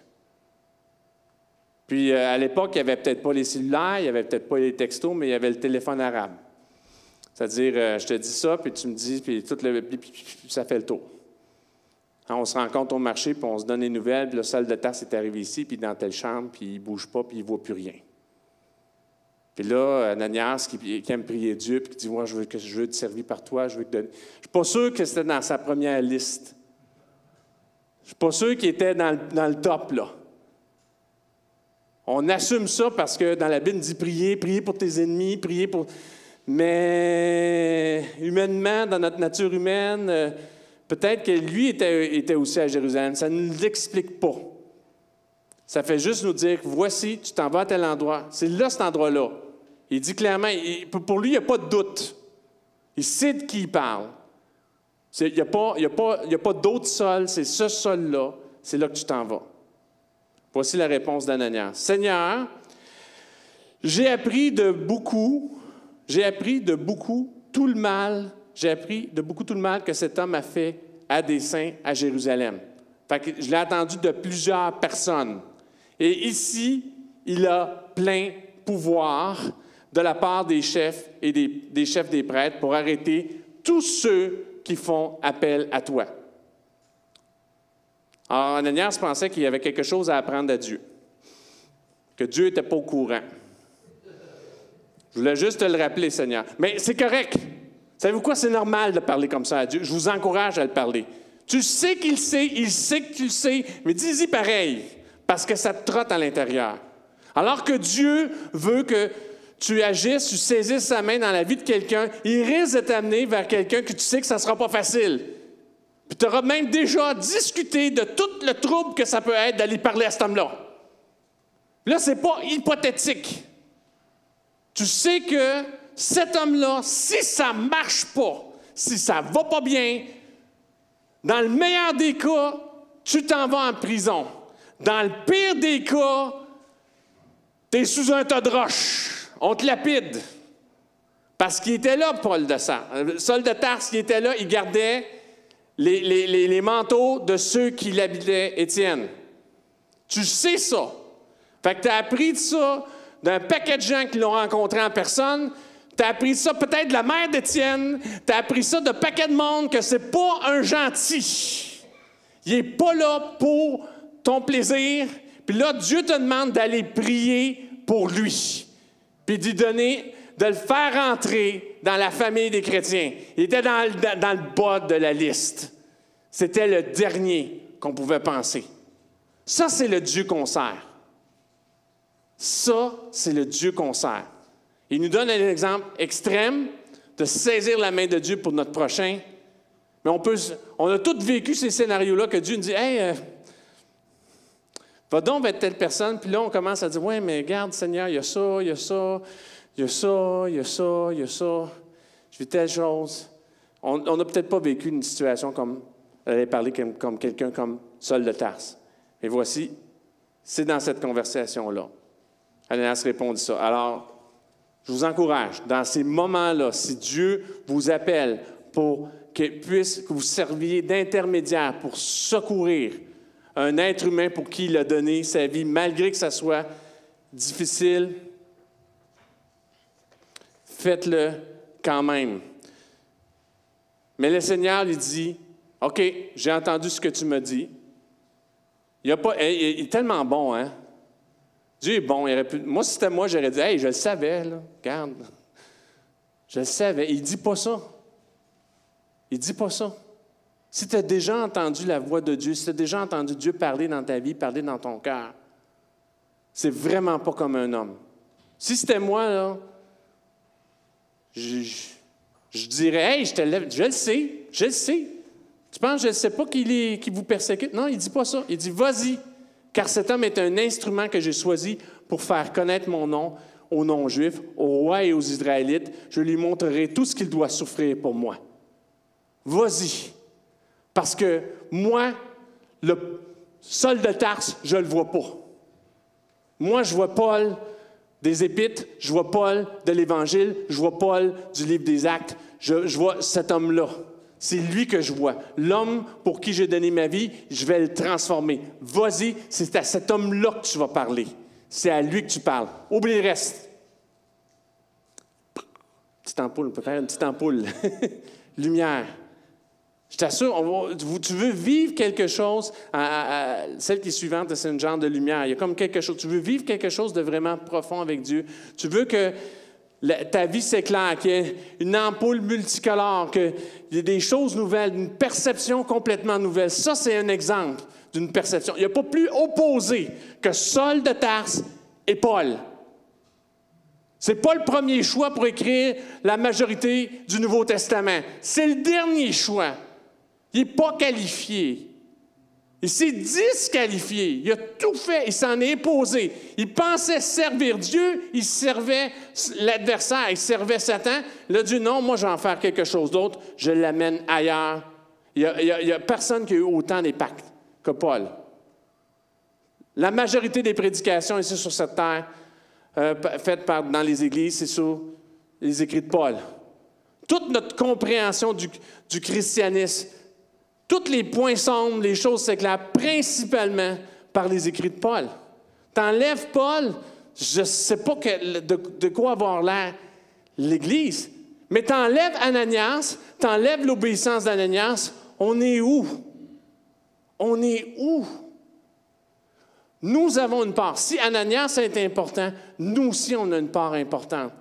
Puis, à l'époque, il n'y avait peut-être pas les cellulaires, il n'y avait peut-être pas les textos, mais il y avait le téléphone arabe. C'est-à-dire, je te dis ça, puis tu me dis, puis ça fait le tour. On se rencontre au marché, puis on se donne des nouvelles, puis le salle de tasse est arrivé ici, puis dans telle chambre, puis il ne bouge pas, puis il ne voit plus rien. Puis là, Ananias, qui aime prier Dieu, puis qui dit, moi, je veux te servir par toi, je veux te donner. Je ne suis pas sûr que c'était dans sa première liste. Je ne suis pas sûr qu'il était dans le top, là. On assume ça parce que dans la Bible, on dit prier pour tes ennemis, prier pour... Mais humainement, dans notre nature humaine, peut-être que lui était aussi à Jérusalem. Ça ne nous l'explique pas. Ça fait juste nous dire, voici, tu t'en vas à tel endroit. C'est là, cet endroit-là. Il dit clairement, pour lui, il n'y a pas de doute. Il sait de qui il parle. Il n'y a pas d'autre sol, c'est ce sol-là. C'est là que tu t'en vas. Voici la réponse d'Ananias. Seigneur, j'ai appris de beaucoup tout le mal que cet homme a fait à des saints à Jérusalem. Fait que je l'ai entendu de plusieurs personnes. Et ici, il a plein pouvoir de la part des chefs et des chefs des prêtres pour arrêter tous ceux qui font appel à toi. Alors, Ananias pensait qu'il y avait quelque chose à apprendre à Dieu, que Dieu n'était pas au courant. Je voulais juste te le rappeler, Seigneur. Mais c'est correct. Savez-vous quoi? C'est normal de parler comme ça à Dieu. Je vous encourage à le parler. Tu sais qu'il sait, il sait que tu le sais, mais dis-y pareil, parce que ça te trotte à l'intérieur. Alors que Dieu veut que tu agisses, tu saisisses sa main dans la vie de quelqu'un, il risque de t'amener vers quelqu'un que tu sais que ça ne sera pas facile. Puis tu auras même déjà discuté de tout le trouble que ça peut être d'aller parler à cet homme-là. Là, ce n'est pas hypothétique. Tu sais que cet homme-là, si ça ne marche pas, si ça ne va pas bien, dans le meilleur des cas, tu t'en vas en prison. Dans le pire des cas, tu es sous un tas de roches. On te lapide. Parce qu'il était là, Saul de Tarse, qui était là, il gardait les manteaux de ceux qui l'habitaient, Étienne. Tu sais ça. Fait que tu as appris de ça d'un paquet de gens qui l'ont rencontré en personne. Tu as appris ça peut-être de la mère d'Étienne. Tu as appris ça de paquet de monde que c'est pas un gentil. Il n'est pas là pour ton plaisir. Puis là, Dieu te demande d'aller prier pour lui. Puis d'y donner, de le faire entrer dans la famille des chrétiens. Il était dans le bas de la liste. C'était le dernier qu'on pouvait penser. Ça, c'est le Dieu qu'on sert. Ça, c'est le Dieu qu'on sert. Il nous donne un exemple extrême de saisir la main de Dieu pour notre prochain. Mais on a tous vécu ces scénarios-là que Dieu nous dit, « Hey, va donc vers telle personne. » Puis là, on commence à dire, « Oui, mais regarde, Seigneur, il y a ça, il y a ça, il y a ça, il y a ça, il y a ça. Je vis telle chose. » On n'a peut-être pas vécu une situation comme, elle allait parler comme quelqu'un comme Saul de Tarse. Et voici, c'est dans cette conversation-là. Ananias répondit ça. Alors, je vous encourage, dans ces moments-là, si Dieu vous appelle pour que vous serviez d'intermédiaire pour secourir un être humain pour qui il a donné sa vie, malgré que ça soit difficile, faites-le quand même. Mais le Seigneur lui dit, « OK, j'ai entendu ce que tu m'as dit. » Il est tellement bon, hein? Dieu est bon. Moi, si c'était moi, j'aurais dit, « Hey, je le savais, là. Regarde. Je le savais. » Il ne dit pas ça. Il ne dit pas ça. Si tu as déjà entendu la voix de Dieu, si tu as déjà entendu Dieu parler dans ta vie, parler dans ton cœur, c'est vraiment pas comme un homme. Si c'était moi, là, je dirais, « Hey, je le sais. Tu penses, je ne sais pas qui vous persécute? » Non, il ne dit pas ça. Il dit, « Vas-y, car cet homme est un instrument que j'ai choisi pour faire connaître mon nom aux non-juifs, aux rois et aux Israélites. Je lui montrerai tout ce qu'il doit souffrir pour moi. Vas-y. Parce que moi, le Saul de Tarse, je ne le vois pas. Moi, je vois Paul des Épîtres, je vois Paul de l'Évangile, je vois Paul du livre des Actes, je vois cet homme-là. C'est lui que je vois. L'homme pour qui j'ai donné ma vie, je vais le transformer. Vas-y, c'est à cet homme-là que tu vas parler. C'est à lui que tu parles. Oublie le reste. Petite ampoule, on peut faire une petite ampoule. Lumière. Je t'assure, tu veux vivre quelque chose, celle qui est suivante, c'est un genre de lumière. Il y a comme quelque chose. Tu veux vivre quelque chose de vraiment profond avec Dieu. Tu veux que ta vie s'éclaire, qu'il y ait une ampoule multicolore, qu'il y ait des choses nouvelles, une perception complètement nouvelle. Ça, c'est un exemple d'une perception. Il n'y a pas plus opposé que Saul de Tarse et Paul. Ce n'est pas le premier choix pour écrire la majorité du Nouveau Testament. C'est le dernier choix. Il n'est pas qualifié. Il s'est disqualifié. Il a tout fait. Il s'en est imposé. Il pensait servir Dieu. Il servait l'adversaire. Il servait Satan. Il a dit non, moi, je vais en faire quelque chose d'autre. Je l'amène ailleurs. Il n'y a personne qui a eu autant d'impact que Paul. La majorité des prédications ici sur cette terre, faites dans les églises, c'est sur les écrits de Paul. Toute notre compréhension du christianisme, tous les points sombres, les choses s'éclairent principalement par les écrits de Paul. T'enlèves Paul, je ne sais pas de quoi avoir l'air l'Église, mais t'enlèves Ananias, t'enlèves l'obéissance d'Ananias, on est où? On est où? Nous avons une part. Si Ananias est important, nous aussi, on a une part importante.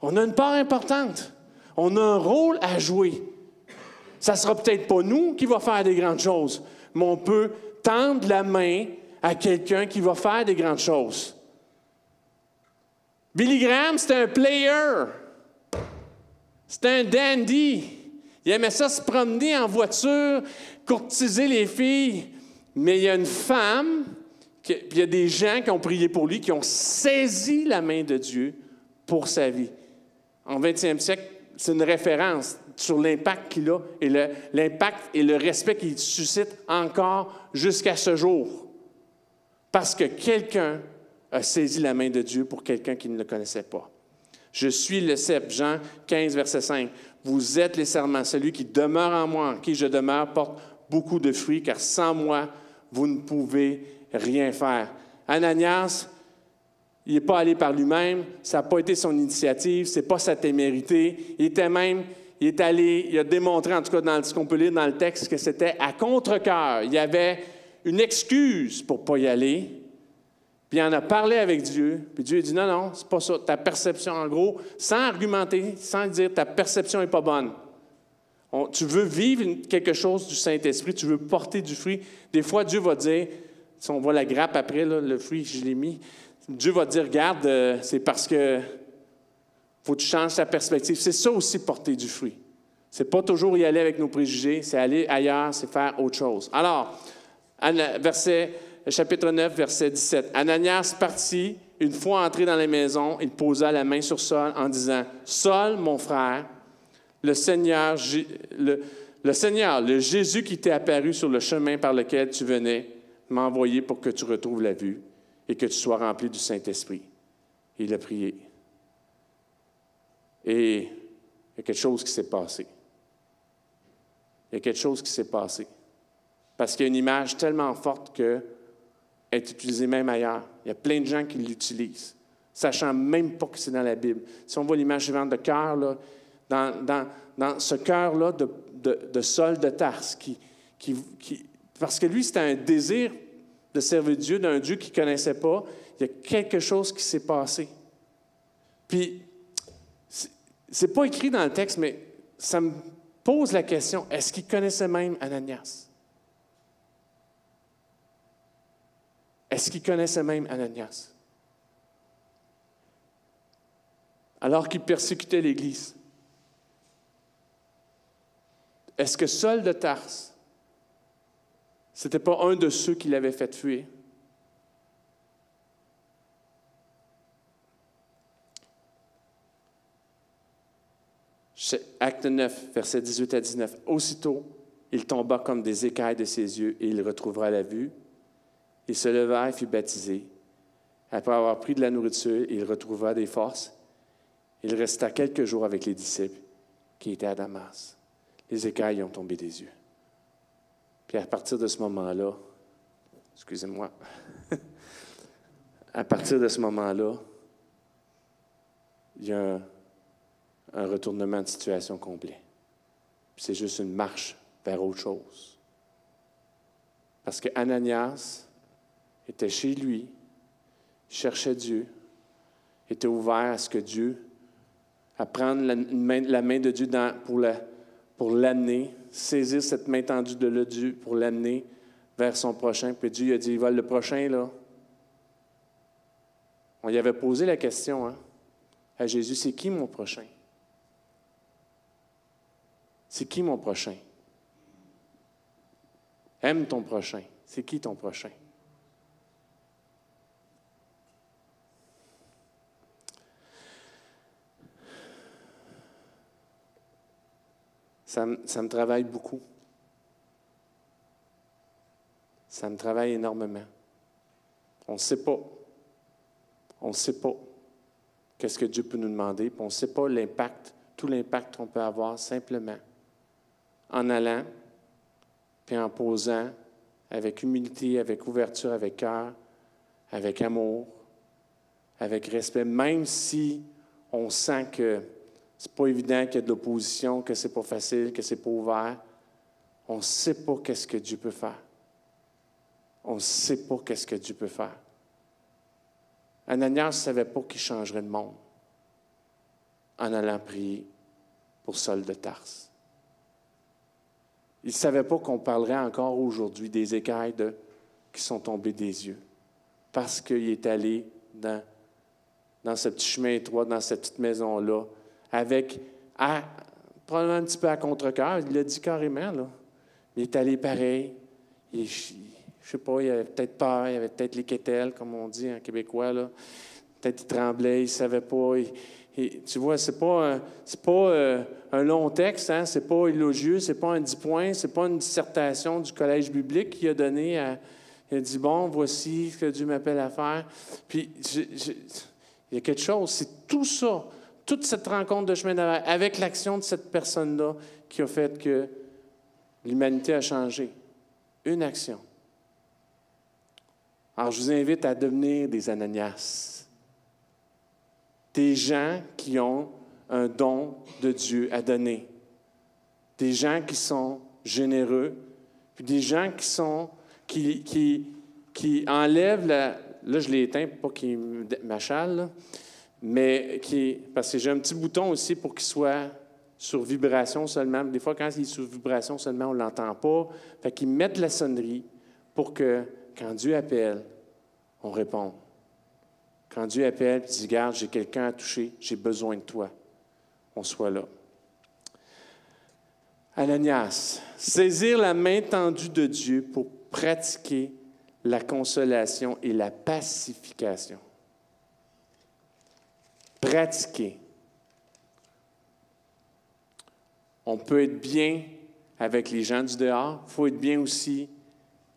On a une part importante. On a un rôle à jouer. Ça ne sera peut-être pas nous qui va faire des grandes choses, mais on peut tendre la main à quelqu'un qui va faire des grandes choses. Billy Graham, c'était un player. C'était un dandy. Il aimait ça se promener en voiture, courtiser les filles. Mais il y a une femme, puis il y a des gens qui ont prié pour lui, qui ont saisi la main de Dieu pour sa vie. En 20e siècle, c'est une référence sur l'impact qu'il a et l'impact et le respect qu'il suscite encore jusqu'à ce jour. Parce que quelqu'un a saisi la main de Dieu pour quelqu'un qui ne le connaissait pas. Je suis le cep, Jean 15, verset 5. Vous êtes les serments. Celui qui demeure en moi, en qui je demeure, porte beaucoup de fruits, car sans moi, vous ne pouvez rien faire. Ananias, il n'est pas allé par lui-même, ça n'a pas été son initiative, ce n'est pas sa témérité. Il est allé, il a démontré, en tout cas dans ce qu'on peut lire dans le texte, que c'était à contre-cœur. Il y avait une excuse pour ne pas y aller. Puis il en a parlé avec Dieu. Puis Dieu a dit, non, c'est pas ça. Ta perception, en gros, sans argumenter, sans dire ta perception n'est pas bonne. Tu veux vivre quelque chose du Saint-Esprit, tu veux porter du fruit. Des fois, Dieu va dire, si on voit la grappe après, là, le fruit, je l'ai mis, Dieu va dire, regarde, c'est parce que faut que tu changes ta perspective. C'est ça aussi, porter du fruit. C'est pas toujours y aller avec nos préjugés, c'est aller ailleurs, c'est faire autre chose. Alors, chapitre 9, verset 17. Ananias partit, une fois entré dans la maison, il posa la main sur Saul en disant, « Saul, mon frère, le Seigneur, le Jésus qui t'est apparu sur le chemin par lequel tu venais, m'a envoyé pour que tu retrouves la vue et que tu sois rempli du Saint-Esprit. » Et il a prié. Et il y a quelque chose qui s'est passé. Il y a quelque chose qui s'est passé. Parce qu'il y a une image tellement forte qu'elle est utilisée même ailleurs. Il y a plein de gens qui l'utilisent, sachant même pas que c'est dans la Bible. Si on voit l'image suivante de cœur, là, dans ce cœur-là de Saul de Tarse, parce que lui, c'était un désir de servir Dieu, d'un Dieu qu'il ne connaissait pas. Il y a quelque chose qui s'est passé. Puis, c'est pas écrit dans le texte, mais ça me pose la question, est-ce qu'il connaissait même Ananias? Est-ce qu'il connaissait même Ananias? Alors qu'il persécutait l'Église. Est-ce que Saul de Tarse, c'était pas un de ceux qui l'avaient fait fuir? Acte 9, versets 18 à 19. Aussitôt, il tomba comme des écailles de ses yeux et il retrouvera la vue. Il se leva et fut baptisé. Après avoir pris de la nourriture, il retrouva des forces. Il resta quelques jours avec les disciples qui étaient à Damas. les écailles ont tombé des yeux. Puis à partir de ce moment-là, excusez-moi, à partir de ce moment-là, il y a un retournement de situation complet. Puis c'est juste une marche vers autre chose. Parce que Ananias était chez lui, cherchait Dieu, était ouvert à ce que Dieu, à prendre la main de Dieu pour l'amener, saisir cette main tendue de Dieu pour l'amener vers son prochain. Puis Dieu a dit, va le prochain, là. On lui avait posé la question à Jésus, c'est qui mon prochain? C'est qui mon prochain? Aime ton prochain. C'est qui ton prochain? Ça me travaille beaucoup. Ça me travaille énormément. On ne sait pas. On ne sait pas qu'est-ce que Dieu peut nous demander, puis on ne sait pas tout l'impact qu'on peut avoir simplement en allant, puis en posant avec humilité, avec ouverture, avec cœur, avec amour, avec respect, même si on sent que c'est pas évident, qu'il y a de l'opposition, que c'est pas facile, que c'est pas ouvert. On ne sait pas qu'est-ce que Dieu peut faire. On ne sait pas qu'est-ce que Dieu peut faire. Ananias ne savait pas qu'il changerait le monde en allant prier pour Saul de Tarse. Il ne savait pas qu'on parlerait encore aujourd'hui des écailles qui sont tombées des yeux parce qu'il est allé dans ce petit chemin étroit, dans cette petite maison-là, probablement un petit peu à contre-cœur, il l'a dit carrément, là. Il est allé pareil. Je ne sais pas, il avait peut-être peur, il avait peut-être les quételles, comme on dit en québécois, là. Peut-être il tremblait, il ne savait pas. Tu vois, c'est pas un long texte, hein? C'est pas élogieux, c'est pas un 10 points, c'est pas une dissertation du collège biblique qu'il a donné. Il a dit, bon, voici ce que Dieu m'appelle à faire. Puis, il y a quelque chose, c'est tout ça, toute cette rencontre de chemin d'avant, avec l'action de cette personne-là qui a fait que l'humanité a changé. Une action. Alors, je vous invite à devenir des Ananias. Des gens qui ont un don de Dieu à donner. Des gens qui sont généreux. Puis des gens qui enlèvent Là, je l'ai éteint pour pas qu'il m'achale, là. Mais parce que j'ai un petit bouton aussi pour qu'il soit sur vibration seulement. Des fois, quand il est sur vibration seulement, on ne l'entend pas. Fait qu'ils mettent la sonnerie pour que, quand Dieu appelle, on réponde. Quand Dieu appelle et dit, regarde, j'ai quelqu'un à toucher, j'ai besoin de toi, on soit là. Ananias, saisir la main tendue de Dieu pour pratiquer la consolation et la pacification. Pratiquer. On peut être bien avec les gens du dehors, il faut être bien aussi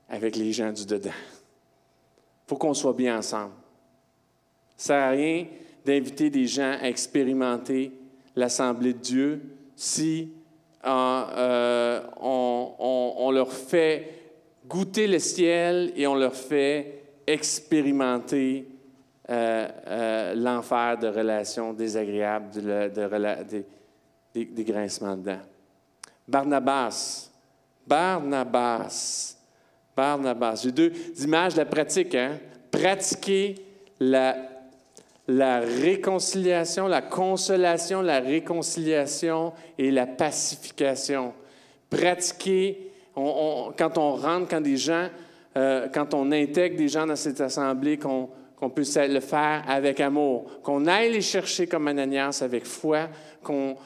avec les gens du dedans. Il faut qu'on soit bien ensemble. Ça ne sert à rien d'inviter des gens à expérimenter l'Assemblée de Dieu si on leur fait goûter le ciel et on leur fait expérimenter l'enfer de relations désagréables, des grincements de dents. Barnabas. J'ai deux images de la pratique. Hein? Pratiquer la réconciliation, la consolation, la réconciliation et la pacification. Pratiquer, quand on rentre, quand on intègre des gens dans cette assemblée, qu'on puisse le faire avec amour, qu'on aille les chercher comme Ananias avec foi, qu'on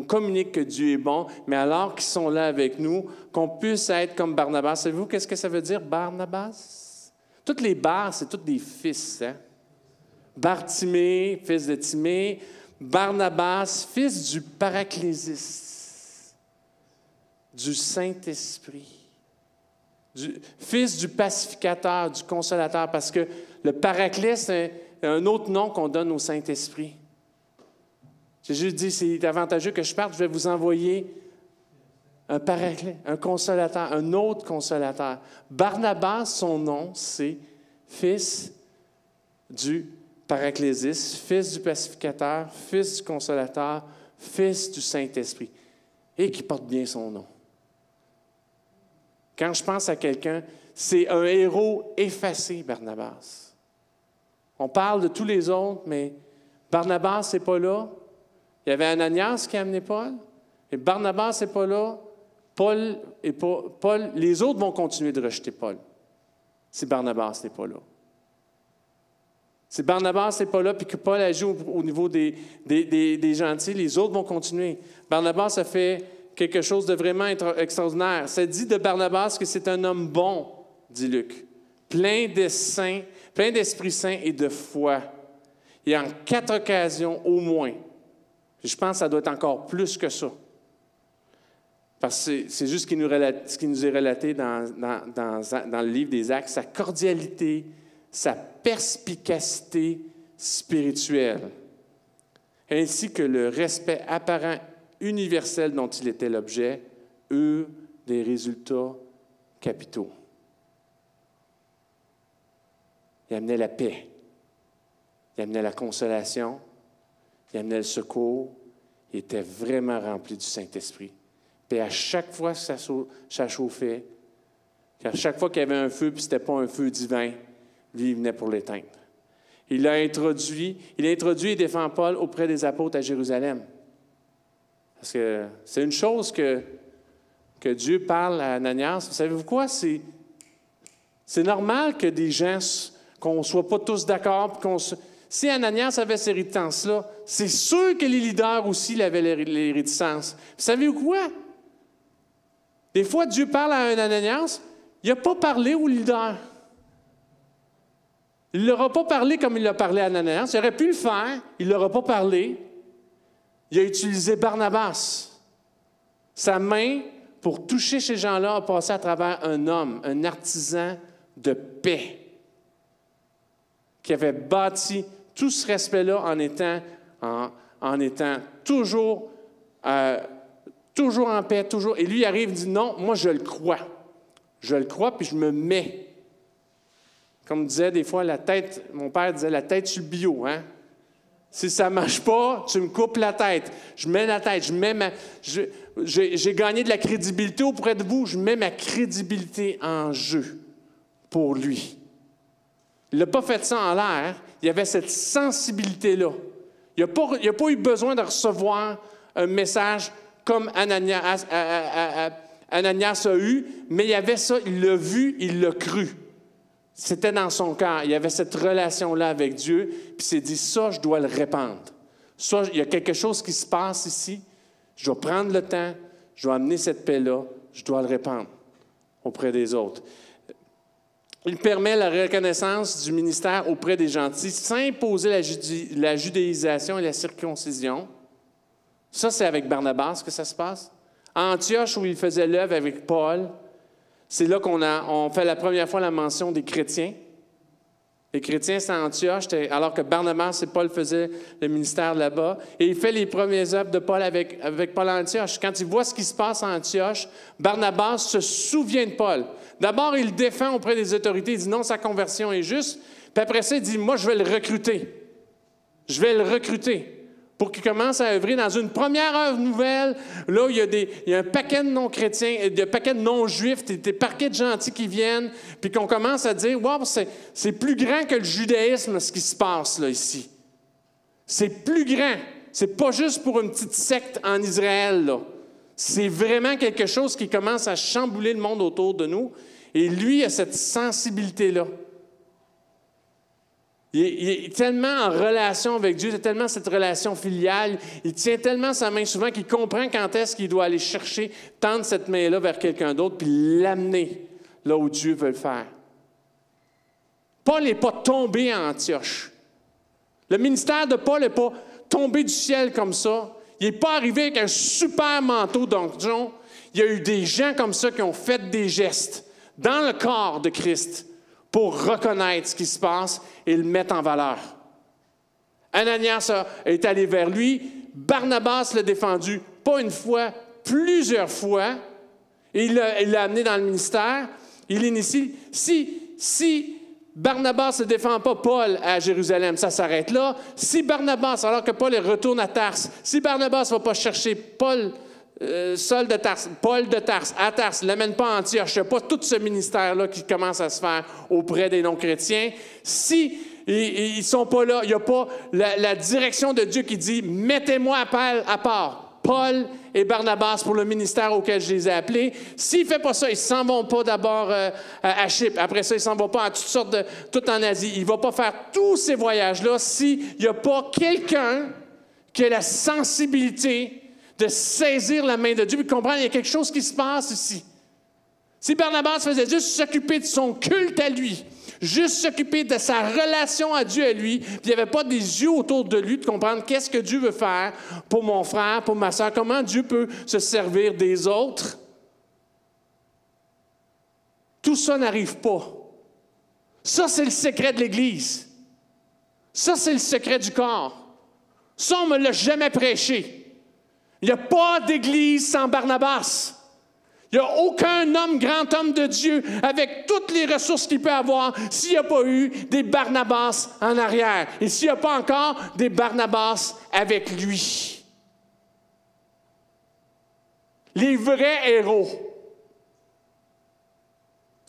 communique que Dieu est bon, mais alors qu'ils sont là avec nous, qu'on puisse être comme Barnabas. Savez-vous qu'est-ce que ça veut dire, Barnabas? Toutes les Bars, c'est tous des fils, hein? Bartimée, fils de Timée, Barnabas, fils du Paraclésis, du Saint-Esprit, fils du pacificateur, du consolateur, parce que le Paraclet, c'est un autre nom qu'on donne au Saint-Esprit. Jésus dit, c'est avantageux que je parte, je vais vous envoyer un paraclet, un consolateur, un autre consolateur. Barnabas, son nom, c'est fils du paraclésis, fils du pacificateur, fils du consolateur, fils du Saint-Esprit, et qui porte bien son nom. Quand je pense à quelqu'un, c'est un héros effacé, Barnabas. On parle de tous les autres, mais Barnabas n'est pas là. Il y avait Ananias qui a amené Paul, et Barnabas n'est pas là. Paul, les autres vont continuer de rejeter Paul. Si Barnabas n'est pas là. Si Barnabas n'est pas là, puis que Paul agit au niveau des gentils, les autres vont continuer. Barnabas a fait quelque chose de vraiment extraordinaire. Ça dit de Barnabas que c'est un homme bon, dit Luc, plein d'Esprit Saint et de foi. Et en 4 occasions au moins. Je pense que ça doit être encore plus que ça. Parce que c'est juste ce qui nous est relaté dans le livre des Actes, sa cordialité, sa perspicacité spirituelle, ainsi que le respect apparent universel dont il était l'objet, eurent des résultats capitaux. Il amenait la paix, il amenait la consolation, il amenait le secours, il était vraiment rempli du Saint-Esprit. Puis à chaque fois que ça chauffait, à chaque fois qu'il y avait un feu, puis ce n'était pas un feu divin, lui, il venait pour l'éteindre. Il a introduit et défend Paul auprès des apôtres à Jérusalem. Parce que c'est une chose que Dieu parle à Ananias. Vous savez-vous quoi? C'est normal que des gens, qu'on ne soit pas tous d'accord. Si Ananias avait ces réticences-là, c'est sûr que les leaders aussi avaient les réticences. Vous savez-vous quoi? Des fois, Dieu parle à un Ananias, il n'a pas parlé au leader. Il ne leur a pas parlé comme il l'a parlé à Ananias. Il aurait pu le faire, il ne leur a pas parlé. Il a utilisé Barnabas. Sa main, pour toucher ces gens-là, a passé à travers un homme, un artisan de paix, qui avait bâti tout ce respect-là en étant toujours en paix, toujours. Et lui, il arrive et dit, non, moi, je le crois. Je le crois, puis je me mets. Comme disait des fois, mon père disait, la tête sur le bio, hein? Si ça ne marche pas, tu me coupes la tête. Je mets la tête, j'ai gagné de la crédibilité auprès de vous, je mets ma crédibilité en jeu pour lui. Il n'a pas fait ça en l'air, il y avait cette sensibilité-là. Il n'a pas eu besoin de recevoir un message comme Ananias a eu, mais il y avait ça, il l'a vu, il l'a cru. C'était dans son cœur. Il y avait cette relation-là avec Dieu, puis il s'est dit, ça, je dois le répandre. Ça, il y a quelque chose qui se passe ici, je dois prendre le temps, je dois amener cette paix-là, je dois le répandre auprès des autres. Il permet la reconnaissance du ministère auprès des gentils sans imposer la judéisation et la circoncision. Ça, c'est avec Barnabas que ça se passe. À Antioche, où il faisait l'œuvre avec Paul, c'est là qu'on fait la première fois la mention des chrétiens. Les chrétiens, c'est à Antioche, alors que Barnabas et Paul faisaient le ministère là-bas. Et il fait les premières œuvres de Paul avec Paul à Antioche. Quand il voit ce qui se passe à Antioche, Barnabas se souvient de Paul. D'abord, il le défend auprès des autorités. Il dit non, sa conversion est juste. Puis après ça, il dit, moi, je vais le recruter. Je vais le recruter pour qu'il commence à œuvrer dans une première œuvre nouvelle, là où il y a un paquet de non-chrétiens, un paquet de non-juifs, des paquets de gentils qui viennent, puis qu'on commence à dire, wow, c'est plus grand que le judaïsme, ce qui se passe là, ici. C'est plus grand. C'est pas juste pour une petite secte en Israël, là. C'est vraiment quelque chose qui commence à chambouler le monde autour de nous. Et lui a cette sensibilité-là. Il est tellement en relation avec Dieu, c'est tellement cette relation filiale, il tient tellement sa main souvent qu'il comprend quand est-ce qu'il doit aller chercher, tendre cette main-là vers quelqu'un d'autre, puis l'amener là où Dieu veut le faire. Paul n'est pas tombé à Antioche. Le ministère de Paul n'est pas tombé du ciel comme ça. Il n'est pas arrivé avec un super manteau d'onction. Il y a eu des gens comme ça qui ont fait des gestes dans le corps de Christ pour reconnaître ce qui se passe et le mettre en valeur. Ananias est allé vers lui, Barnabas l'a défendu, pas une fois, plusieurs fois, et il l'a amené dans le ministère. Il l'initie. Si Barnabas ne défend pas Paul à Jérusalem, ça s'arrête là. Si Barnabas, alors que Paul retourne à Tarse, si Barnabas ne va pas chercher Paul de Tarse, Paul de Tarse, à Tarse, ne l'amène pas à Antioche, il n'y a pas tout ce ministère-là qui commence à se faire auprès des non-chrétiens. Si ils ne sont pas là, il n'y a pas la direction de Dieu qui dit « Mettez-moi à part Paul et Barnabas pour le ministère auquel je les ai appelés. » S'il ne fait pas ça, ils ne s'en vont pas d'abord à Chypre. Après ça, ils ne s'en vont pas à toutes sortes tout en Asie. Il ne va pas faire tous ces voyages-là s'il n'y a pas quelqu'un qui a la sensibilité de saisir la main de Dieu et de comprendre qu'il y a quelque chose qui se passe ici. Si Barnabas faisait juste s'occuper de son culte à lui, juste s'occuper de sa relation à Dieu à lui, puis il n'y avait pas des yeux autour de lui de comprendre qu'est-ce que Dieu veut faire pour mon frère, pour ma soeur, comment Dieu peut se servir des autres. Tout ça n'arrive pas. Ça, c'est le secret de l'Église. Ça, c'est le secret du corps. Ça, on ne me l'a jamais prêché. Il n'y a pas d'Église sans Barnabas. Il n'y a aucun grand homme de Dieu avec toutes les ressources qu'il peut avoir s'il n'y a pas eu des Barnabas en arrière et s'il n'y a pas encore des Barnabas avec lui. Les vrais héros,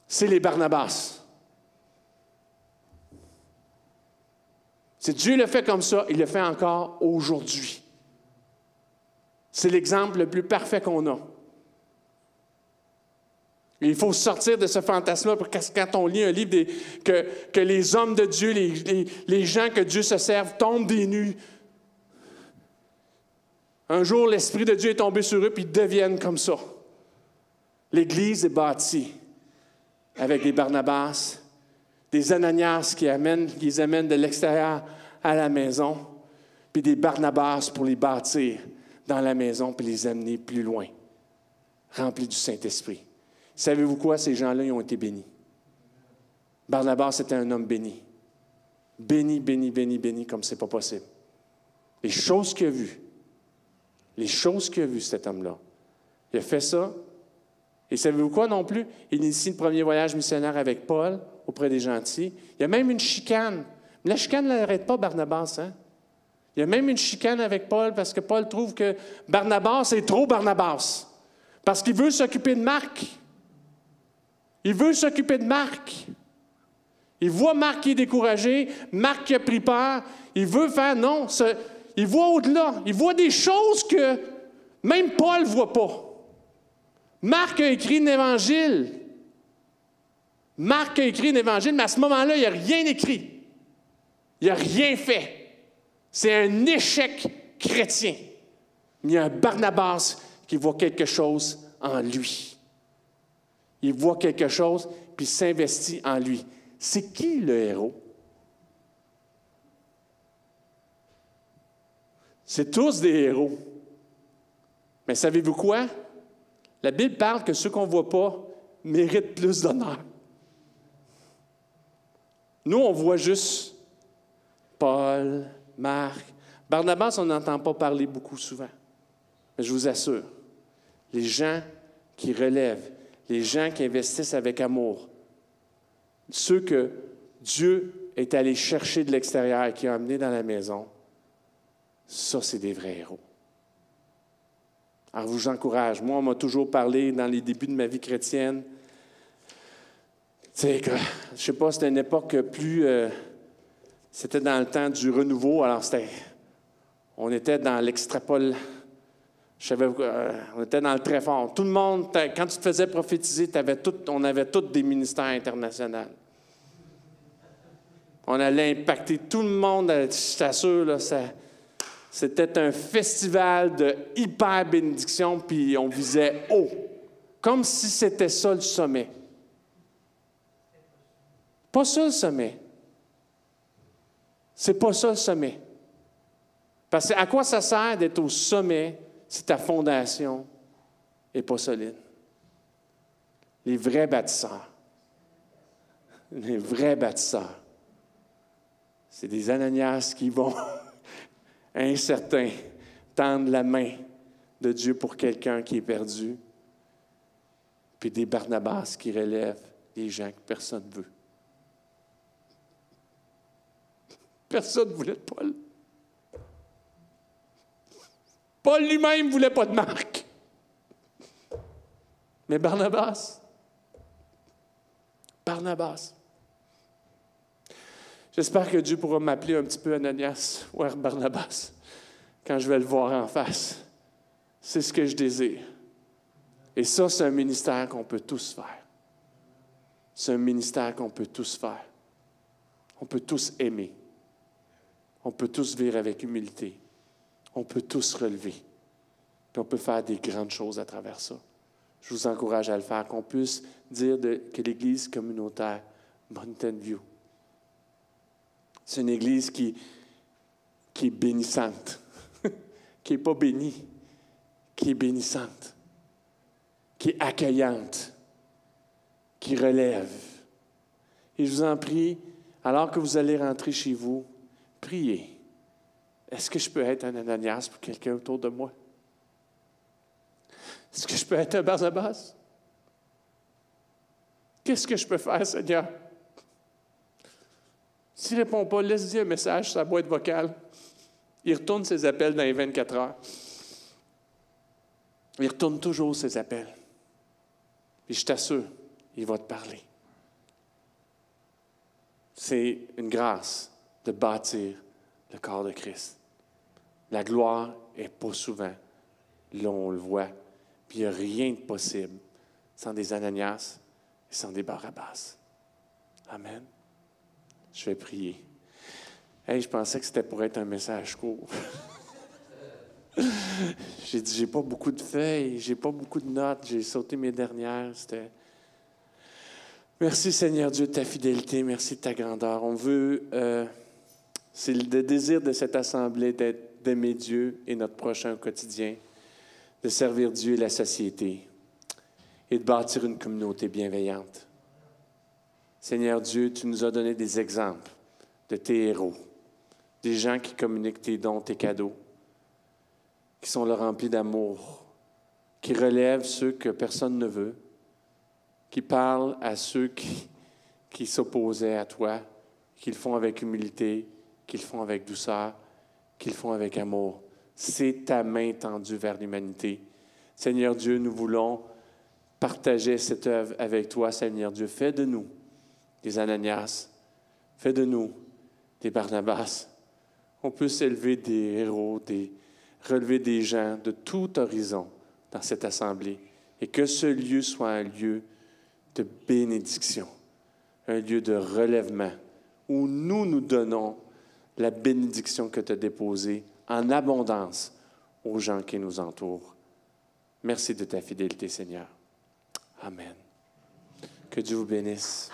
c'est les Barnabas. Si Dieu le fait comme ça, il le fait encore aujourd'hui. C'est l'exemple le plus parfait qu'on a. Il faut sortir de ce fantasme-là parce que quand on lit un livre que les hommes de Dieu, les gens que Dieu se serve, tombent des nues. Un jour, l'Esprit de Dieu est tombé sur eux puis ils deviennent comme ça. L'Église est bâtie avec des Barnabas, des Ananias qui les amènent de l'extérieur à la maison, puis des Barnabas pour les bâtir dans la maison puis les amener plus loin, remplis du Saint-Esprit. Savez-vous quoi? Ces gens-là, ils ont été bénis. Barnabas était un homme béni. Béni, béni, béni, béni, comme c'est pas possible. Les choses qu'il a vues, cet homme-là, il a fait ça. Et savez-vous quoi non plus? Il initie le premier voyage missionnaire avec Paul auprès des gentils. Il y a même une chicane. Mais la chicane ne l'arrête pas, Barnabas, hein? Il y a même une chicane avec Paul parce que Paul trouve que Barnabas est trop Barnabas. Parce qu'il veut s'occuper de Marc. Il veut s'occuper de Marc. Il voit Marc qui est découragé, Marc qui a pris peur. Il veut faire, non, il voit au-delà. Il voit des choses que même Paul ne voit pas. Marc a écrit un évangile. Marc a écrit un évangile, mais à ce moment-là, il n'a rien écrit. Il n'a rien fait. C'est un échec chrétien. Mais il y a un Barnabas qui voit quelque chose en lui. Il voit quelque chose, puis s'investit en lui. C'est qui le héros? C'est tous des héros. Mais savez-vous quoi? La Bible parle que ceux qu'on ne voit pas méritent plus d'honneur. Nous, on voit juste Paul, Marc. Barnabas, on n'entend pas parler beaucoup souvent. Mais je vous assure, les gens qui relèvent, les gens qui investissent avec amour, ceux que Dieu est allé chercher de l'extérieur et qui a amené dans la maison, ça, c'est des vrais héros. Alors, je vous encourage. Moi, on m'a toujours parlé dans les débuts de ma vie chrétienne. Tu sais, je ne sais pas, c'était une époque plus... c'était dans le temps du renouveau. Alors, on était dans l'extrapole. On était dans le très fort. Tout le monde, quand tu te faisais prophétiser, on avait tous des ministères internationaux. On allait impacter tout le monde, je t'assure, là, c'était un festival de hyper-bénédiction, puis on visait haut, comme si c'était ça le sommet. Pas ça le sommet. C'est pas ça le sommet. Parce que à quoi ça sert d'être au sommet si ta fondation n'est pas solide? Les vrais bâtisseurs, c'est des Ananias qui vont incertains tendre la main de Dieu pour quelqu'un qui est perdu, puis des Barnabas qui relèvent des gens que personne ne veut. Personne ne voulait de Paul. Paul lui-même ne voulait pas de Marc. Mais Barnabas. J'espère que Dieu pourra m'appeler un petit peu Ananias ou Barnabas quand je vais le voir en face. C'est ce que je désire. Et ça, c'est un ministère qu'on peut tous faire. C'est un ministère qu'on peut tous faire. On peut tous aimer. On peut tous vivre avec humilité. On peut tous relever. Puis on peut faire des grandes choses à travers ça. Je vous encourage à le faire, qu'on puisse dire que l'Église communautaire Mountain View, c'est une Église qui est bénissante, qui n'est pas bénie, qui est bénissante, qui est accueillante, qui relève. Et je vous en prie, alors que vous allez rentrer chez vous, priez. Est-ce que je peux être un Ananias pour quelqu'un autour de moi? Est-ce que je peux être un Barnabas? Qu'est-ce que je peux faire, Seigneur? S'il ne répond pas, laisse-lui un message sur sa boîte vocale. Il retourne ses appels dans les 24 heures. Il retourne toujours ses appels. Et je t'assure, il va te parler. C'est une grâce de bâtir le corps de Christ. La gloire n'est pas souvent. Là, on le voit. Puis il n'y a rien de possible sans des Ananias et sans des Barnabas. Amen. Je vais prier. Hey, je pensais que c'était pour être un message court. J'ai dit, j'ai pas beaucoup de feuilles, j'ai pas beaucoup de notes, j'ai sauté mes dernières. Merci Seigneur Dieu de ta fidélité, merci de ta grandeur. On veut, c'est le désir de cette assemblée d'aimer Dieu et notre prochain au quotidien, de servir Dieu et la société et de bâtir une communauté bienveillante. Seigneur Dieu, tu nous as donné des exemples de tes héros, des gens qui communiquent tes dons, tes cadeaux, qui sont là remplis d'amour, qui relèvent ceux que personne ne veut, qui parlent à ceux qui s'opposaient à toi, qui le font avec humilité, qui le font avec douceur, qui le font avec amour. C'est ta main tendue vers l'humanité. Seigneur Dieu, nous voulons partager cette œuvre avec toi, Seigneur Dieu. Fais de nous des Ananias, fais de nous des Barnabas. On peut s'élever des héros, relever des gens de tout horizon dans cette assemblée et que ce lieu soit un lieu de bénédiction, un lieu de relèvement où nous donnons la bénédiction que tu as déposée en abondance aux gens qui nous entourent. Merci de ta fidélité, Seigneur. Amen. Que Dieu vous bénisse.